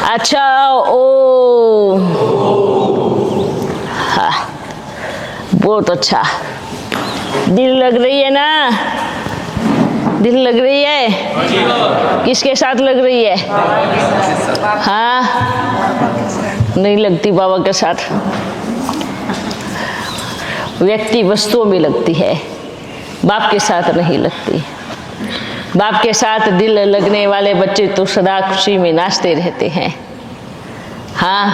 अच्छा ओ, हाँ, बहुत अच्छा। दिल लग रही है ना? दिल लग रही है? किसके साथ लग रही है? हाँ, नहीं लगती बाबा के साथ। व्यक्ति वस्तुओं में लगती है, बाप के साथ नहीं लगती। बाप के साथ दिल लगने वाले बच्चे तो सदा खुशी में नाचते रहते हैं। हाँ,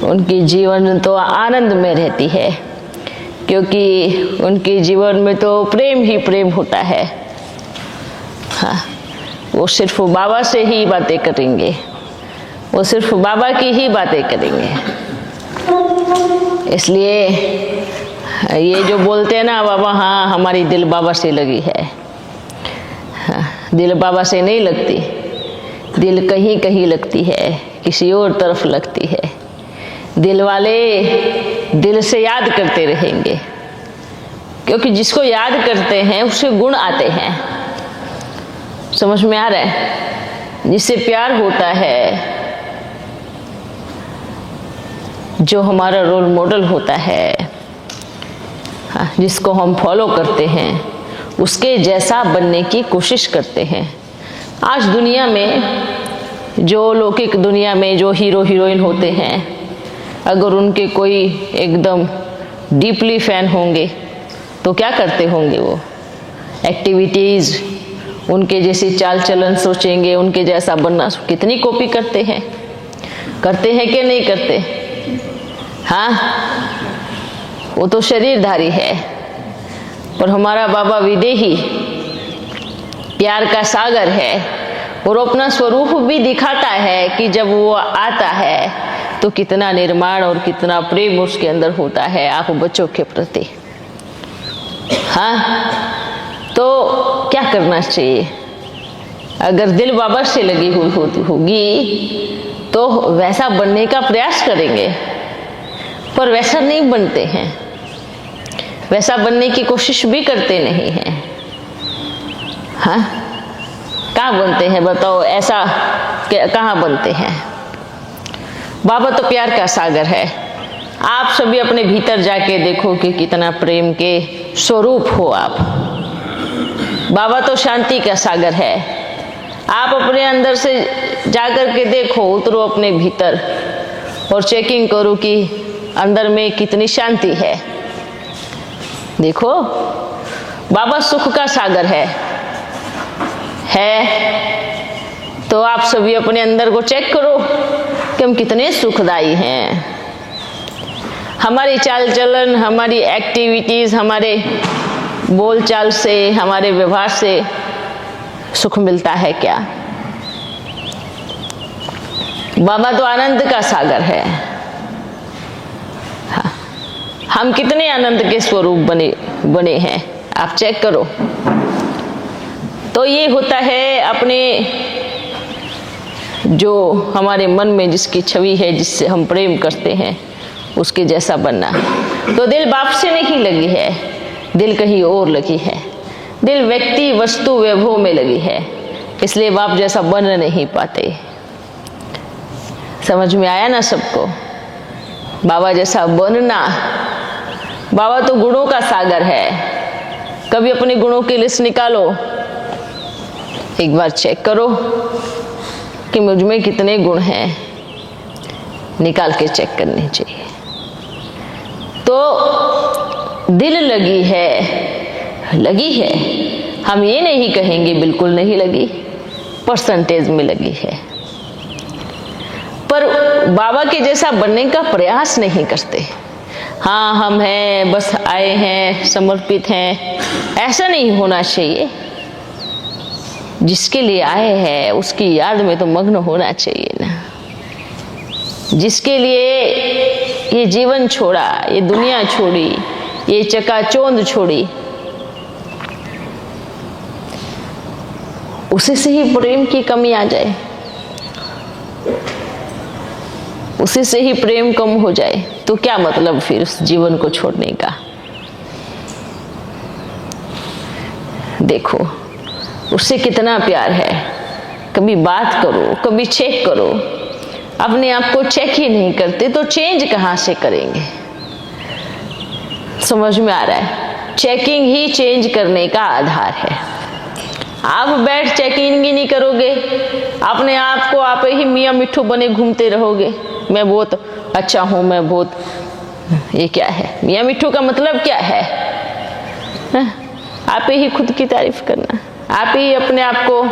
उनकी जीवन तो आनंद में रहती है, क्योंकि उनके जीवन में तो प्रेम ही प्रेम होता है। हाँ, वो सिर्फ बाबा से ही बातें करेंगे, वो सिर्फ बाबा की ही बातें करेंगे। इसलिए ये जो बोलते हैं ना बाबा, हाँ हमारी दिल बाबा से लगी है, हाँ, दिल बाबा से नहीं लगती। दिल कहीं कहीं लगती है, किसी और तरफ लगती है। दिल वाले दिल से याद करते रहेंगे, क्योंकि जिसको याद करते हैं उससे गुण आते हैं। समझ में आ रहा है? जिससे प्यार होता है, जो हमारा रोल मॉडल होता है, जिसको हम फॉलो करते हैं, उसके जैसा बनने की कोशिश करते हैं। आज दुनिया में जो लौकिक दुनिया में जो हीरो हीरोइन होते हैं, अगर उनके कोई एकदम डीपली फैन होंगे तो क्या करते होंगे? वो एक्टिविटीज़, उनके जैसी चाल चलन सोचेंगे, उनके जैसा बनना। कितनी कॉपी करते हैं कि नहीं करते? हाँ, वो तो शरीरधारी है, पर हमारा बाबा विदेही प्यार का सागर है, और अपना स्वरूप भी दिखाता है कि जब वो आता है तो कितना निर्माण और कितना प्रेम उसके अंदर होता है आप बच्चों के प्रति। हाँ, तो क्या करना चाहिए? अगर दिल बाबा से लगी हुई होगी तो वैसा बनने का प्रयास करेंगे, पर वैसा नहीं बनते हैं, वैसा बनने की कोशिश भी करते नहीं हैं। हाँ, कहाँ बनते हैं बताओ? ऐसा कहाँ बनते हैं? बाबा तो प्यार का सागर है। आप सभी अपने भीतर जाके देखो कि कितना प्रेम के स्वरूप हो आप। बाबा तो शांति का सागर है। आप अपने अंदर से जाकर के देखो, उतरो अपने भीतर और चेकिंग करो कि अंदर में कितनी शांति है। देखो, बाबा सुख का सागर है। तो आप सभी अपने अंदर को चेक करो कि हम कितने सुखदाई हैं। हमारी चाल चलन, हमारी एक्टिविटीज, हमारे बोलचाल से, हमारे व्यवहार से सुख मिलता है क्या? बाबा तो आनंद का सागर है। हाँ, हम कितने आनंद के स्वरूप बने हैं, आप चेक करो। तो ये होता है अपने जो हमारे मन में जिसकी छवि है, जिससे हम प्रेम करते हैं, उसके जैसा बनना। तो दिल बाप से नहीं लगी है, दिल कहीं और लगी है। दिल व्यक्ति, वस्तु, वैभव में लगी है, इसलिए बाप जैसा बन नहीं पाते। समझ में आया ना सबको? बाबा जैसा बनना, बाबा तो गुणों का सागर है। कभी अपने गुणों की लिस्ट निकालो, एक बार चेक करो कि मुझ में कितने गुण हैं, निकाल के चेक करने चाहिए। तो दिल लगी है, हम ये नहीं कहेंगे बिल्कुल नहीं लगी, परसेंटेज में लगी है, पर बाबा के जैसा बनने का प्रयास नहीं करते। हाँ, हम हैं, बस आए हैं, समर्पित हैं, ऐसा नहीं होना चाहिए। जिसके लिए आए हैं उसकी याद में तो मग्न होना चाहिए ना। जिसके लिए ये जीवन छोड़ा, ये दुनिया छोड़ी, ये चकाचौंध छोड़ी, उसी से ही प्रेम की कमी आ जाए, उसी से ही प्रेम कम हो जाए, तो क्या मतलब फिर उस जीवन को छोड़ने का? देखो उससे कितना प्यार है, कभी बात करो, कभी चेक करो। अपने आप को चेक ही नहीं करते तो चेंज कहाँ से करेंगे? समझ में आ रहा है? चेकिंग ही चेंज करने का आधार है। आप बैठ चेकिंग ही नहीं करोगे, अपने आप को आप ही मियाँ मिट्ठू बने घूमते रहोगे। मैं बहुत अच्छा हूँ, मैं बहुत, ये क्या है? मियाँ मिट्ठू का मतलब क्या है? आप ही खुद की तारीफ करना, आप ही अपने आप को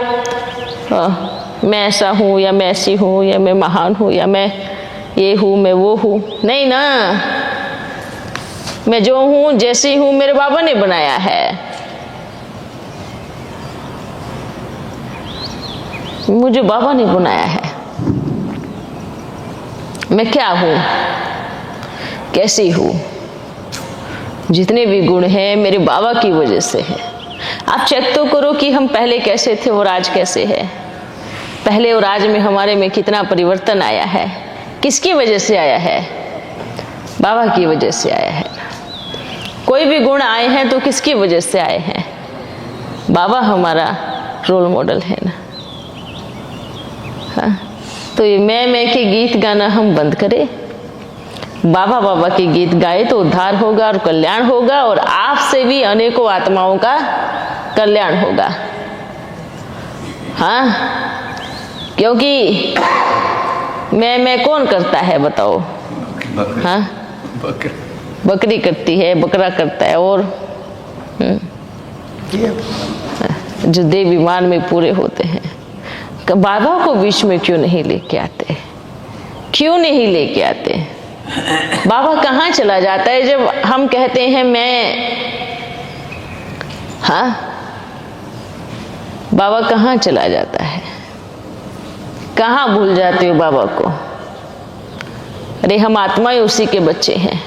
मैं ऐसा हूँ या मैं ऐसी हूँ या मैं महान हूँ या मैं ये हूँ मैं वो हूँ। नहीं ना, मैं जो हूँ जैसी हूँ मेरे बाबा ने बनाया है। मुझे बाबा ने बनाया है। मैं क्या हूँ, कैसी हूँ, जितने भी गुण हैं मेरे बाबा की वजह से है। आप चेक तो करो कि हम पहले कैसे थे और आज कैसे है। पहले और आज में हमारे में कितना परिवर्तन आया है। किसकी वजह से आया है? बाबा की वजह से आया है। कोई भी गुण आए हैं तो किसकी वजह से आए हैं? बाबा हमारा रोल मॉडल है ना। हाँ, तो ये मैं के गीत गाना हम बंद करें, बाबा बाबा के गीत गाए तो उद्धार होगा और कल्याण होगा, और आपसे भी अनेकों आत्माओं का कल्याण होगा। हाँ, क्योंकि मैं कौन करता है बताओ? हाँ, बकरी करती है, बकरा करता है, और जो देवीमान में पूरे होते हैं। बाबा को बीच में क्यों नहीं लेके आते? क्यों नहीं लेके आते? बाबा कहाँ चला जाता है जब हम कहते हैं मैं? हाँ, बाबा कहाँ चला जाता है? कहाँ भूल जाते हो बाबा को? अरे हम आत्मा ही उसी के बच्चे हैं।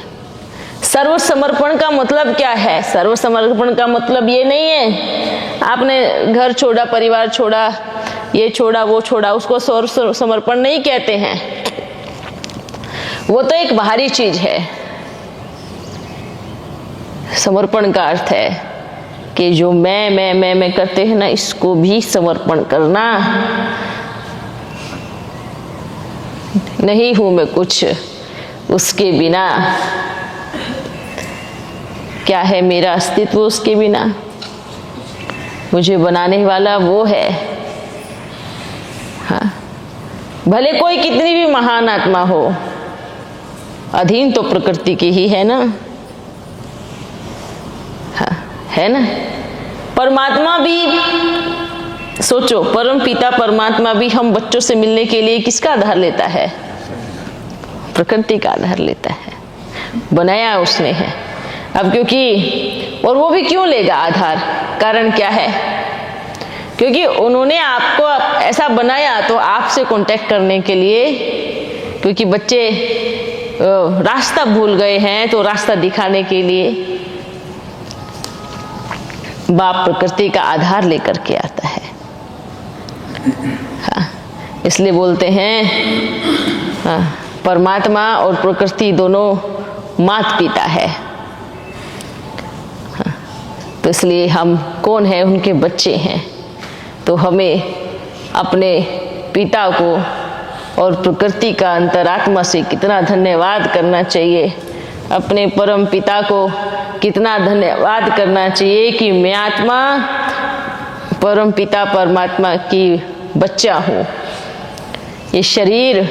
सर्व समर्पण का मतलब क्या है? सर्व समर्पण का मतलब ये नहीं है आपने घर छोड़ा, परिवार छोड़ा, ये छोड़ा, वो छोड़ा, उसको सर्व समर्पण नहीं कहते हैं। वो तो एक बाहरी चीज है। समर्पण का अर्थ है कि जो मैं करते हैं ना, इसको भी समर्पण करना। नहीं हूं मैं कुछ उसके बिना, क्या है मेरा अस्तित्व उसके बिना? मुझे बनाने वाला वो है। हाँ, भले कोई कितनी भी महान आत्मा हो, अधीन तो प्रकृति की ही है ना। हाँ, है ना। परमात्मा भी सोचो, परम पिता परमात्मा भी हम बच्चों से मिलने के लिए किसका आधार लेता है? प्रकृति का आधार लेता है। बनाया उसने है। अब क्योंकि, और वो भी क्यों लेगा आधार? कारण क्या है? क्योंकि उन्होंने आपको ऐसा बनाया तो आपसे कांटेक्ट करने के लिए, क्योंकि बच्चे रास्ता भूल गए हैं तो रास्ता दिखाने के लिए बाप प्रकृति का आधार लेकर के आता है। हाँ, इसलिए बोलते हैं हाँ, परमात्मा और प्रकृति दोनों माता पिता है। हाँ, तो इसलिए हम कौन है? उनके बच्चे हैं। तो हमें अपने पिता को और प्रकृति का अंतरात्मा से कितना धन्यवाद करना चाहिए। अपने परम पिता को कितना धन्यवाद करना चाहिए कि मैं आत्मा परम पिता परमात्मा की बच्चा हूँ। ये शरीर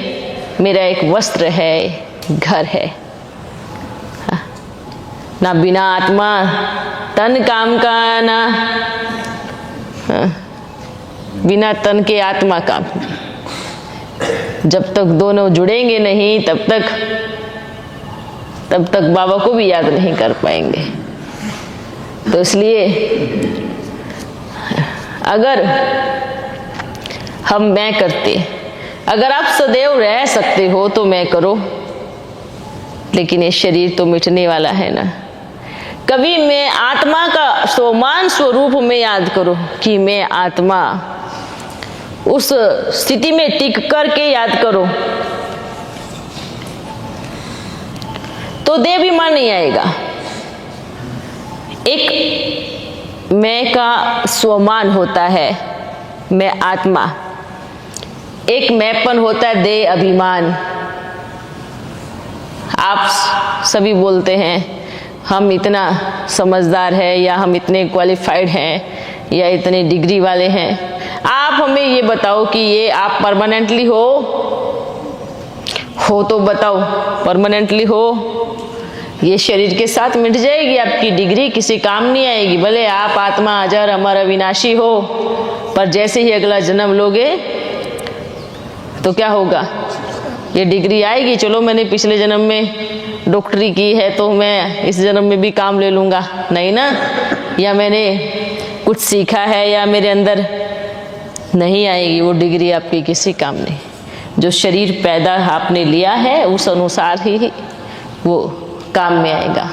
मेरा एक वस्त्र है, घर है। ना बिना आत्मा तन काम का, ना बिना तन के आत्मा काम। जब तक दोनों जुड़ेंगे नहीं तब तक बाबा को भी याद नहीं कर पाएंगे। तो इसलिए अगर हम मैं करते, अगर आप सदैव रह सकते हो तो मैं करो, लेकिन ये शरीर तो मिटने वाला है ना। कभी मैं आत्मा का समान स्वरूप में याद करो कि मैं आत्मा, उस स्थिति में टिक करके याद करो तो देहाभिमान नहीं आएगा। एक मैं का स्वमान होता है, मैं आत्मा, एक मैपन होता है देह अभिमान। आप सभी बोलते हैं हम इतना समझदार है, या हम इतने क्वालिफाइड हैं, या इतने डिग्री वाले हैं। आप हमें ये बताओ कि ये आप परमानेंटली हो तो बताओ, परमानेंटली हो? ये शरीर के साथ मिट जाएगी, आपकी डिग्री किसी काम नहीं आएगी। भले आप आत्मा अजर अमर अविनाशी हो, पर जैसे ही अगला जन्म लोगे तो क्या होगा? ये डिग्री आएगी, चलो मैंने पिछले जन्म में डॉक्टरी की है तो मैं इस जन्म में भी काम ले लूँगा, नहीं ना। या मैंने कुछ सीखा है या मेरे अंदर, नहीं आएगी वो डिग्री आपकी किसी काम नहीं। जो शरीर पैदा आपने लिया है उस अनुसार ही वो काम में आएगा।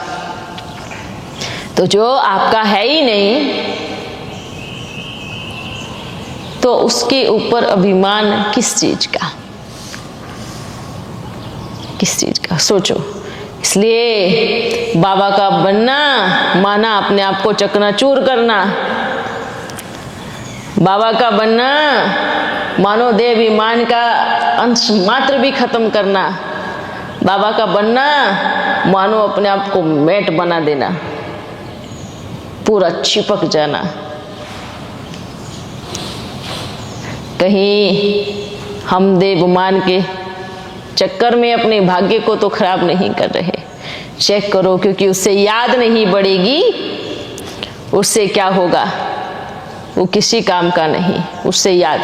तो जो आपका है ही नहीं तो उसके ऊपर अभिमान किस चीज का, किस चीज का? सोचो। इसलिए बाबा का बनना माना अपने आप को चकनाचूर करना। बाबा का बनना मानो देह अभिमान का अंश मात्र भी खत्म करना। बाबा का बनना मानो अपने आप को मैट बना देना, पूरा चिपक जाना। कहीं हम देह अभिमान के चक्कर में अपने भाग्य को तो खराब नहीं कर रहे। चेक करो, क्योंकि उससे याद नहीं बढ़ेगी, उससे क्या होगा? वो किसी काम का नहीं, उससे याद।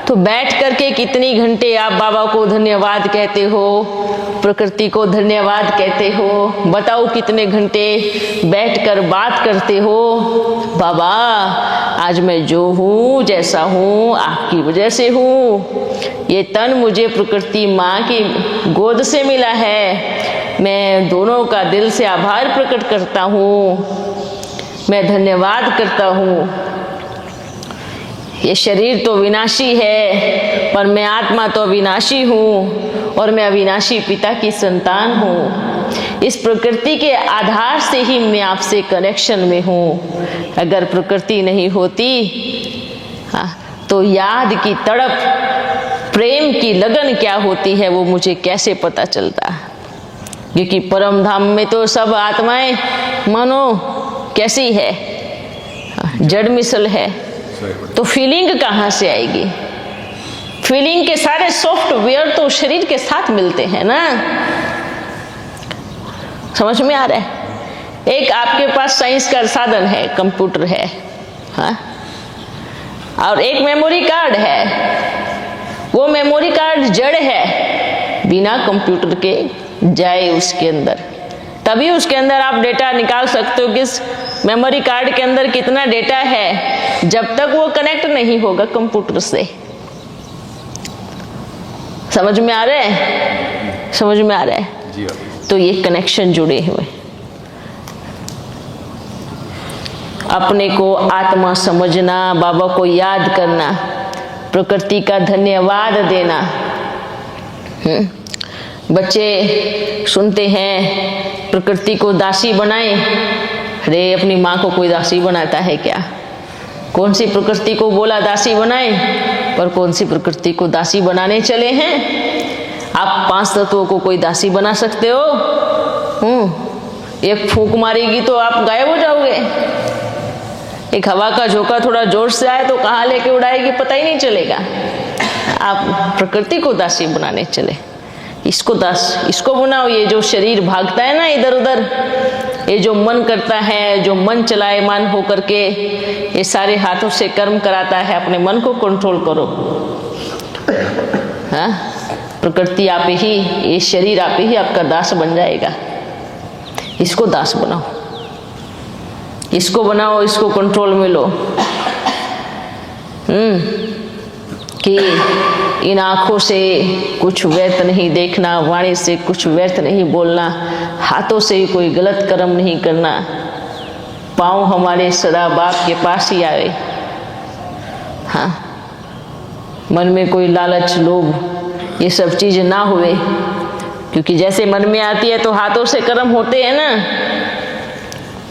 तो बैठ करके कितनी घंटे आप बाबा को धन्यवाद कहते हो, प्रकृति को धन्यवाद कहते हो? बताओ कितने घंटे बैठकर बात करते हो? बाबा आज मैं जो हूँ, जैसा हूँ, आपकी वजह से हूँ। ये तन मुझे प्रकृति माँ की गोद से मिला है। मैं दोनों का दिल से आभार प्रकट करता हूँ, मैं धन्यवाद करता हूँ। ये शरीर तो विनाशी है, पर मैं आत्मा तो अविनाशी हूँ, और मैं अविनाशी पिता की संतान हूँ। इस प्रकृति के आधार से ही मैं आपसे कनेक्शन में हूँ। अगर प्रकृति नहीं होती तो याद की तड़प, प्रेम की लगन क्या होती है वो मुझे कैसे पता चलता? क्योंकि परम धाम में तो सब आत्माएं मानो कैसी है, जड़ मिसल है। तो फीलिंग कहाँ से आएगी? फीलिंग के सारे सॉफ्टवेयर तो शरीर के साथ मिलते हैं ना। समझ में आ रहा है? एक आपके पास साइंस का साधन है, कंप्यूटर है, हाँ? और एक मेमोरी कार्ड है। वो मेमोरी कार्ड जड़ है, बिना कंप्यूटर के जाए उसके अंदर, तभी उसके अंदर आप डेटा निकाल सकते हो किस मेमोरी कार्ड के अंदर कितना डेटा है, जब तक वो कनेक्ट नहीं होगा कंप्यूटर से। समझ में आ रहा है? समझ में आ रहा है? जी। तो ये कनेक्शन जुड़े हुए, अपने को आत्मा समझना, बाबा को याद करना, प्रकृति का धन्यवाद देना। बच्चे सुनते हैं प्रकृति को दासी बनाएं। अरे अपनी माँ को कोई दासी बनाता है क्या? कौन सी प्रकृति को बोला दासी बनाएं, पर कौन सी प्रकृति को दासी बनाने चले हैं? आप 5 तत्वों को कोई दासी बना सकते हो? एक फूंक मारेगी तो आप गायब हो जाओगे। एक हवा का झोंका थोड़ा जोर से आए तो कहाँ लेके उड़ाएगी पता ही नहीं चलेगा। आप प्रकृति को दासी बनाने चले, इसको दास, इसको बनाओ। ये जो शरीर भागता है ना इधर उधर, ये जो मन करता है, जो मन चलायमान हो करके ये सारे हाथों से कर्म कराता है, अपने मन को कंट्रोल करो। हाँ, प्रकृति आप ही, ये शरीर आप ही आपका दास बन जाएगा। इसको दास बनाओ, इसको बनाओ, इसको कंट्रोल में लो। कि इन आँखों से कुछ व्यर्थ नहीं देखना, वाणी से कुछ व्यर्थ नहीं बोलना, हाथों से कोई गलत कर्म नहीं करना, पाँव हमारे सदा बाप के पास ही आए। हाँ, मन में कोई लालच, लोभ, ये सब चीज़ ना हुए, क्योंकि जैसे मन में आती है तो हाथों से कर्म होते हैं ना।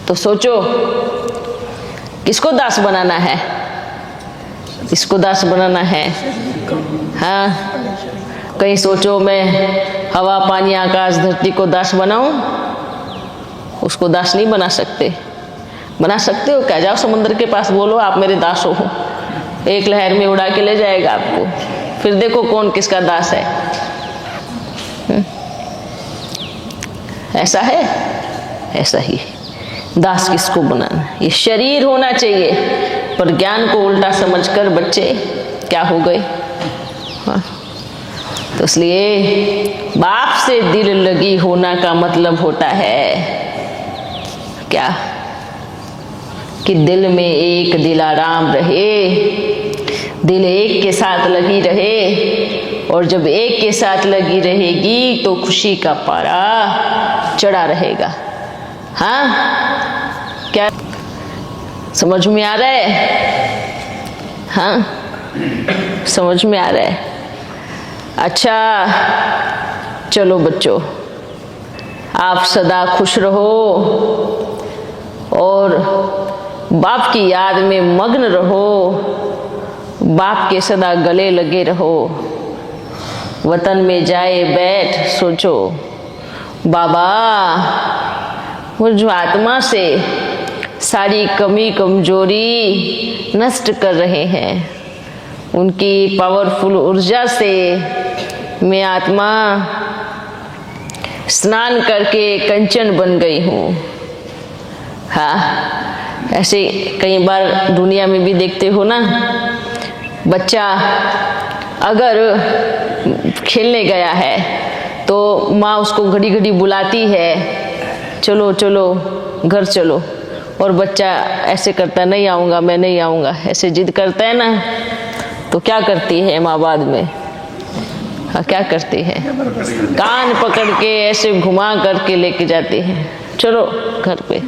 तो सोचो किसको दास बनाना है? इसको दास बनाना है। हाँ, कहीं सोचो मैं हवा पानी आकाश धरती को दास बनाऊं, उसको दास नहीं बना सकते। बना सकते हो क्या? जाओ समुद्र के पास, बोलो आप मेरे दास हो, एक लहर में उड़ा के ले जाएगा आपको। फिर देखो कौन किसका दास है। ऐसा है, ऐसा ही दास किसको बनाना। ये शरीर होना चाहिए, पर ज्ञान को उल्टा समझकर बच्चे क्या हो गए। हाँ, तो इसलिए बाप से दिल लगी होना का मतलब होता है क्या कि दिल में एक दिलाराम रहे, दिल एक के साथ लगी रहे, और जब एक के साथ लगी रहेगी तो खुशी का पारा चढ़ा रहेगा। हाँ, क्या समझ में आ रहा है? हाँ, समझ में आ रहा है। अच्छा चलो बच्चों, आप सदा खुश रहो और बाप की याद में मग्न रहो, बाप के सदा गले लगे रहो। वतन में जाए बैठ सोचो, बाबा मुझ आत्मा से सारी कमी कमजोरी नष्ट कर रहे हैं। उनकी पावरफुल ऊर्जा से मैं आत्मा स्नान करके कंचन बन गई हूँ। हाँ, ऐसे कई बार दुनिया में भी देखते हो ना, बच्चा अगर खेलने गया है तो माँ उसको घड़ी घड़ी बुलाती है, चलो चलो घर चलो, और बच्चा ऐसे करता, नहीं आऊँगा मैं नहीं आऊँगा, ऐसे जिद करता है ना, तो क्या करती है माँ बाद में? हाँ, क्या करती है? कान पकड़ के ऐसे घुमा करके लेके जाती है, चलो घर पे।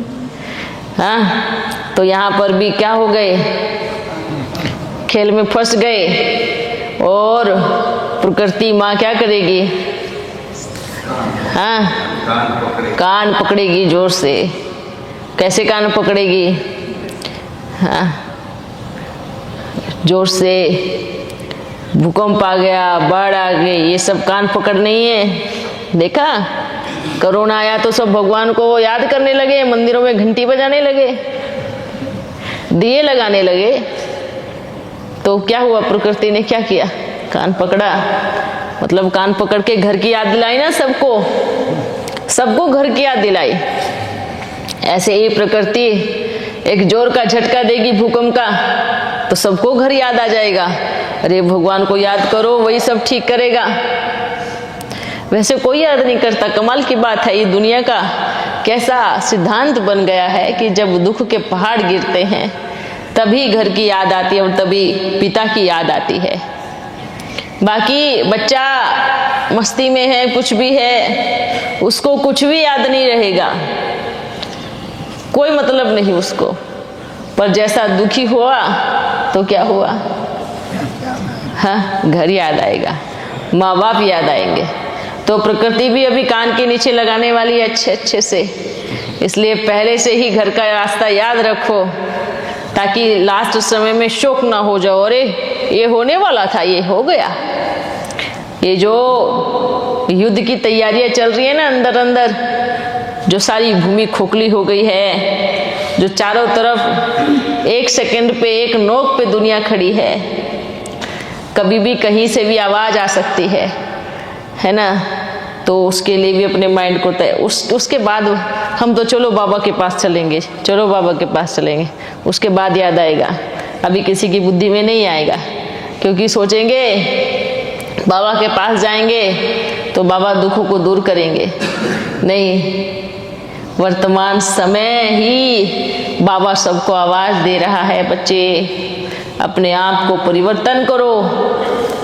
हाँ, तो यहाँ पर भी क्या हो गए, खेल में फंस गए, और प्रकृति माँ क्या करेगी? हाँ, कान पकड़ेगी जोर से। कैसे कान पकड़ेगी? हाँ, जोर से। भूकंप आ गया, बाढ़ आ गई, ये सब कान पकड़ नहीं है। देखा, कोरोना आया तो सब भगवान को याद करने लगे, मंदिरों में घंटी बजाने लगे, दिए लगाने लगे। तो क्या हुआ? प्रकृति ने क्या किया? कान पकड़ा। मतलब कान पकड़ के घर की याद दिलाई ना सबको, सबको घर की याद दिलाई। ऐसे ही प्रकृति एक जोर का झटका देगी भूकंप का, तो सबको घर याद आ जाएगा। अरे भगवान को याद करो, वही सब ठीक करेगा। वैसे कोई याद नहीं करता। कमाल की बात है, ये दुनिया का कैसा सिद्धांत बन गया है कि जब दुख के पहाड़ गिरते हैं तभी घर की याद आती है, और तभी पिता की याद आती है। बाकी बच्चा मस्ती में है, कुछ भी है, उसको कुछ भी याद नहीं रहेगा, कोई मतलब नहीं उसको। पर जैसा दुखी हुआ तो क्या हुआ? हाँ, घर याद आएगा, माँ बाप याद आएंगे। तो प्रकृति भी अभी कान के नीचे लगाने वाली है अच्छे अच्छे से। इसलिए पहले से ही घर का रास्ता याद रखो, ताकि लास्ट समय में शोक ना हो जाओ, अरे ये होने वाला था, ये हो गया। ये जो युद्ध की तैयारियां चल रही है ना अंदर अंदर, जो सारी भूमि खोखली हो गई है, जो चारों तरफ एक सेकंड पे एक नोक पे दुनिया खड़ी है, कभी भी कहीं से भी आवाज आ सकती है ना। तो उसके लिए भी अपने माइंड को उसके बाद हम तो चलो बाबा के पास चलेंगे, चलो बाबा के पास चलेंगे, उसके बाद याद आएगा। अभी किसी की बुद्धि में नहीं आएगा, क्योंकि सोचेंगे बाबा के पास जाएंगे तो बाबा दुखों को दूर करेंगे। नहीं, वर्तमान समय ही बाबा सबको आवाज दे रहा है, बच्चे अपने आप को परिवर्तन करो।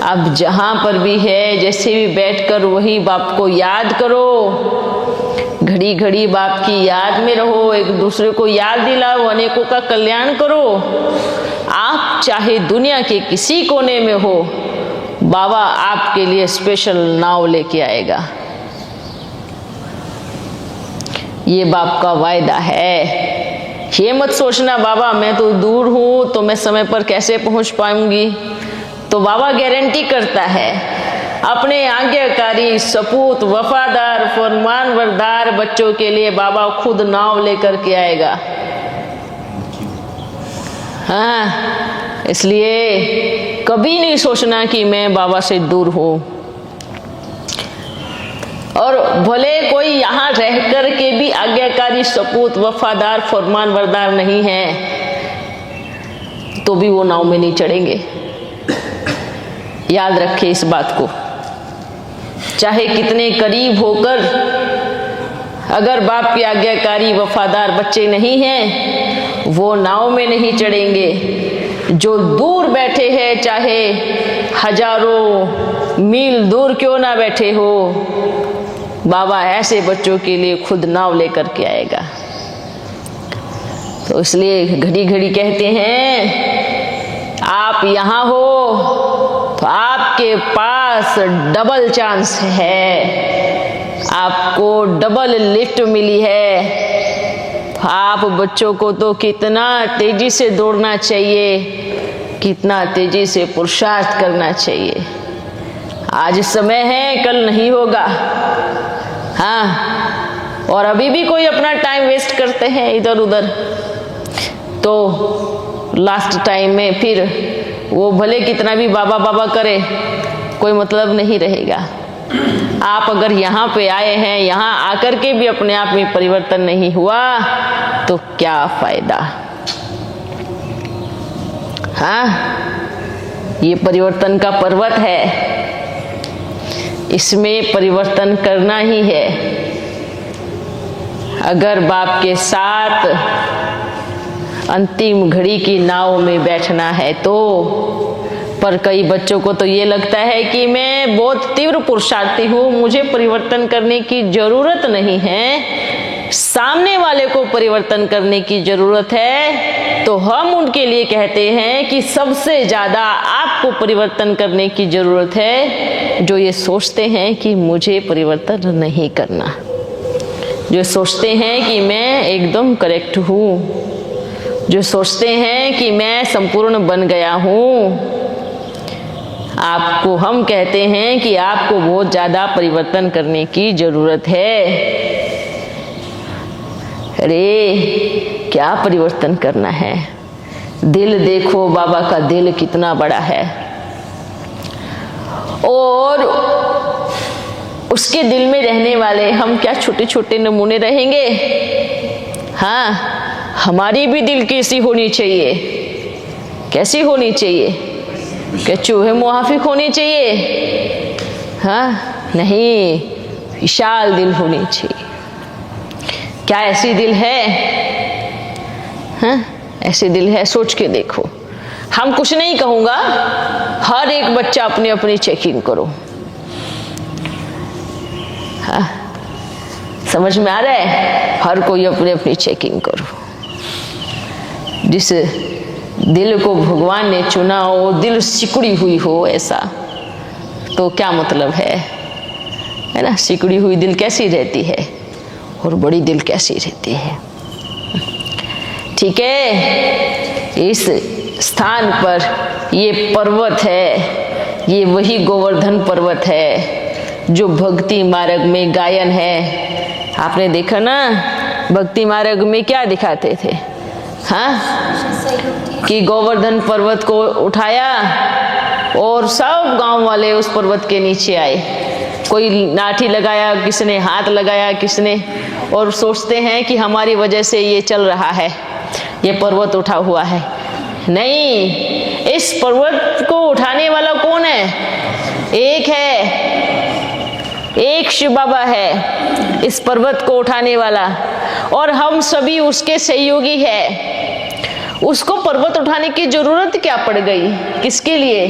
अब जहाँ पर भी है, जैसे भी बैठकर वही बाप को याद करो, घड़ी घड़ी बाप की याद में रहो, एक दूसरे को याद दिलाओ, अनेकों का कल्याण करो। आप चाहे दुनिया के किसी कोने में हो, बाबा आपके लिए स्पेशल नाव लेके आएगा। ये बाप का वायदा है ये मत सोचना बाबा मैं तो दूर हूँ तो मैं समय पर कैसे पहुँच पाऊंगी। तो बाबा गारंटी करता है, अपने आज्ञाकारी, सपूत, वफादार, फरमानबरदार बच्चों के लिए बाबा खुद नाव लेकर के आएगा। हाँ, इसलिए कभी नहीं सोचना कि मैं बाबा से दूर हूँ। और भले कोई यहाँ रह कर के भी आज्ञाकारी, सपूत, वफादार, फरमानबरदार नहीं है, तो भी वो नाव में नहीं चढ़ेंगे। याद रखें इस बात को। चाहे कितने करीब होकर अगर बाप के आज्ञाकारी, वफादार बच्चे नहीं हैं, वो नाव में नहीं चढ़ेंगे। जो दूर बैठे हैं, चाहे हजारों मील दूर क्यों ना बैठे हो, बाबा ऐसे बच्चों के लिए खुद नाव लेकर के आएगा। तो इसलिए घड़ी घड़ी कहते हैं, आप यहाँ हो तो आपके पास डबल चांस है, आपको डबल लिफ्ट मिली है। तो आप बच्चों को तो कितना तेजी से दौड़ना चाहिए, कितना तेजी से पुरुषार्थ करना चाहिए। आज समय है, कल नहीं होगा। हाँ, और अभी भी कोई अपना टाइम वेस्ट करते हैं इधर उधर, तो लास्ट टाइम में फिर वो भले कितना भी बाबा बाबा करे, कोई मतलब नहीं रहेगा। आप अगर यहाँ पे आए हैं, यहाँ आकर के भी अपने आप में परिवर्तन नहीं हुआ तो क्या फायदा। हाँ, ये परिवर्तन का पर्वत है, इसमें परिवर्तन करना ही है। अगर बाप के साथ अंतिम घड़ी की नाव में बैठना है तो। पर कई बच्चों को तो ये लगता है कि मैं बहुत तीव्र पुरुषार्थी हूँ, मुझे परिवर्तन करने की जरूरत नहीं है, सामने वाले को परिवर्तन करने की जरूरत है। तो हम उनके लिए कहते हैं कि सबसे ज्यादा आपको परिवर्तन करने की जरूरत है, जो ये सोचते हैं कि मुझे परिवर्तन नहीं करना, जो सोचते हैं कि मैं एकदम करेक्ट हूँ, जो सोचते हैं कि मैं संपूर्ण बन गया हूँ। आपको हम कहते हैं कि आपको बहुत ज्यादा परिवर्तन करने की जरूरत है। अरे क्या परिवर्तन करना है? दिल देखो, बाबा का दिल कितना बड़ा है, और उसके दिल में रहने वाले हम क्या छोटे छोटे नमूने रहेंगे। हाँ, हमारी भी दिल कैसी होनी चाहिए, कैसी होनी चाहिए? क्या चूहे मुआफिक होनी चाहिए? हाँ नहीं, विशाल दिल होनी चाहिए। क्या ऐसी दिल है? हाँ, ऐसी दिल है, सोच के देखो। हम कुछ नहीं कहूँगा, हर एक बच्चा अपनी अपनी चेकिंग करो। हाँ, समझ में आ रहा है? हर कोई अपनी अपनी चेकिंग करो। जिस दिल को भगवान ने चुना हो, दिल सिकुड़ी हुई हो ऐसा, तो क्या मतलब है ना? सिकुड़ी हुई दिल कैसी रहती है और बड़ी दिल कैसी रहती है। ठीक है, इस स्थान पर ये पर्वत है, ये वही गोवर्धन पर्वत है जो भक्ति मार्ग में गायन है। आपने देखा ना, भक्ति मार्ग में क्या दिखाते थे? हाँ, कि गोवर्धन पर्वत को उठाया और सब गांव वाले उस पर्वत के नीचे आए। कोई लाठी लगाया, किसने हाथ लगाया, किसने, और सोचते हैं कि हमारी वजह से ये चल रहा है, ये पर्वत उठा हुआ है। नहीं, इस पर्वत को उठाने वाला कौन है? एक है, एक शिव बाबा है इस पर्वत को उठाने वाला, और हम सभी उसके सहयोगी हैं। उसको पर्वत उठाने की जरूरत क्या पड़ गई? किसके लिए?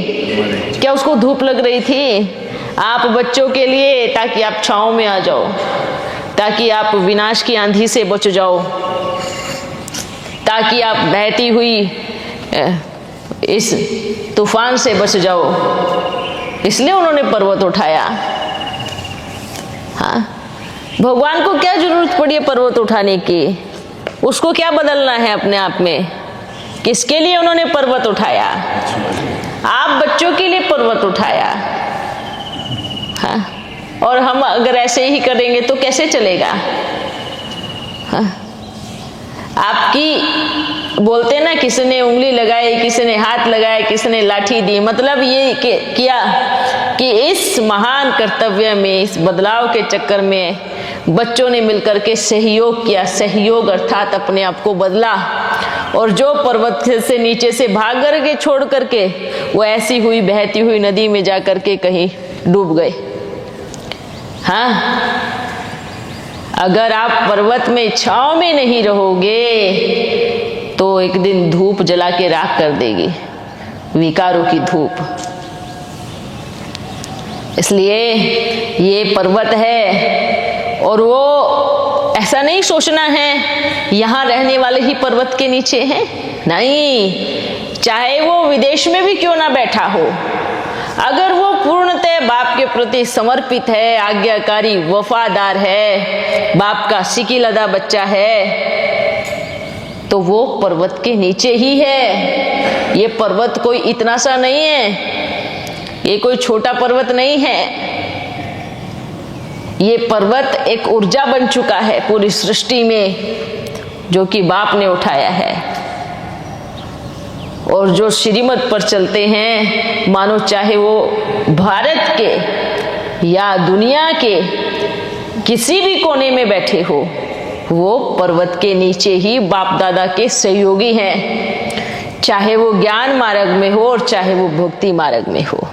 क्या उसको धूप लग रही थी? आप बच्चों के लिए, ताकि आप छांव में आ जाओ, ताकि आप विनाश की आंधी से बच जाओ, ताकि आप बहती हुई इस तूफान से बच जाओ। इसलिए उन्होंने पर्वत उठाया। हाँ, भगवान को क्या जरूरत पड़ी है पर्वत उठाने की? उसको क्या बदलना है अपने आप में? किसके लिए उन्होंने पर्वत उठाया? आप बच्चों के लिए पर्वत उठाया। हाँ, और हम अगर ऐसे ही करेंगे तो कैसे चलेगा? हाँ, आपकी बोलते ना, किसी ने उंगली लगाई, किसी ने हाथ लगाया, किसी ने लाठी दी, मतलब ये किया कि इस महान कर्तव्य में, इस बदलाव के चक्कर में बच्चों ने मिलकर के सहयोग किया। सहयोग अर्थात अपने आप को बदला, और जो पर्वत से नीचे से भाग करके छोड़ करके वो ऐसी हुई बहती हुई नदी में जा करके कहीं डूब गए। हाँ, अगर आप पर्वत में छांव में नहीं रहोगे तो एक दिन धूप जला के राख कर देगी, विकारों की धूप। इसलिए ये पर्वत है, और वो ऐसा नहीं सोचना है यहाँ रहने वाले ही पर्वत के नीचे हैं, नहीं। चाहे वो विदेश में भी क्यों ना बैठा हो, अगर वो पूर्णतः बाप के प्रति समर्पित है, आज्ञाकारी, वफादार है, बाप का सिकिलदा बच्चा है, तो वो पर्वत के नीचे ही है। ये पर्वत कोई इतना सा नहीं है, ये कोई छोटा पर्वत नहीं है। ये पर्वत एक ऊर्जा बन चुका है पूरी सृष्टि में, जो कि बाप ने उठाया है। और जो श्रीमत पर चलते हैं, मानो चाहे वो भारत के या दुनिया के किसी भी कोने में बैठे हो, वो पर्वत के नीचे ही बाप दादा के सहयोगी हैं, चाहे वो ज्ञान मार्ग में हो और चाहे वो भक्ति मार्ग में हो।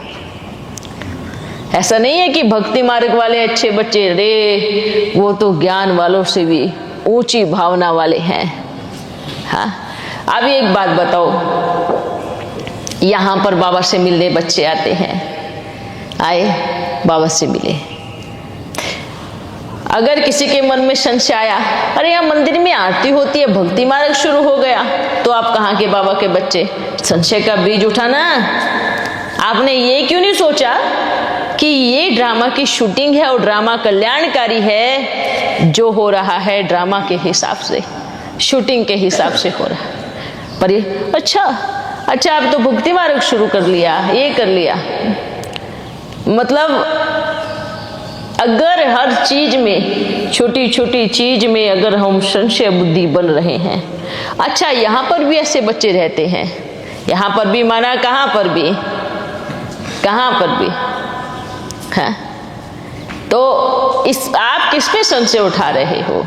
ऐसा नहीं है कि भक्ति मार्ग वाले अच्छे बच्चे, रे वो तो ज्ञान वालों से भी ऊंची भावना वाले हैं। हाँ, अब एक बात बताओ, यहाँ पर बाबा से मिलने बच्चे आते हैं, आए बाबा से मिले। अगर किसी के मन में संशय आया, अरे यहाँ मंदिर में आरती होती है, भक्ति मार्ग शुरू हो गया, तो आप कहाँ के बाबा के बच्चे? संशय का बीज उठाना। आपने ये क्यों नहीं सोचा कि ये ड्रामा की शूटिंग है और ड्रामा कल्याणकारी है, जो हो रहा है ड्रामा के हिसाब से, शूटिंग के हिसाब से हो रहा है। पर ये अच्छा आप तो भक्ति मार्ग शुरू कर लिया, ये कर लिया। मतलब अगर हर चीज में, छोटी छोटी चीज में अगर हम संशय बुद्धि बन रहे हैं, अच्छा यहाँ पर भी ऐसे बच्चे रहते हैं, यहाँ पर भी माना, कहाँ पर भी हाँ, तो इस आप किस पे संशय उठा रहे हो?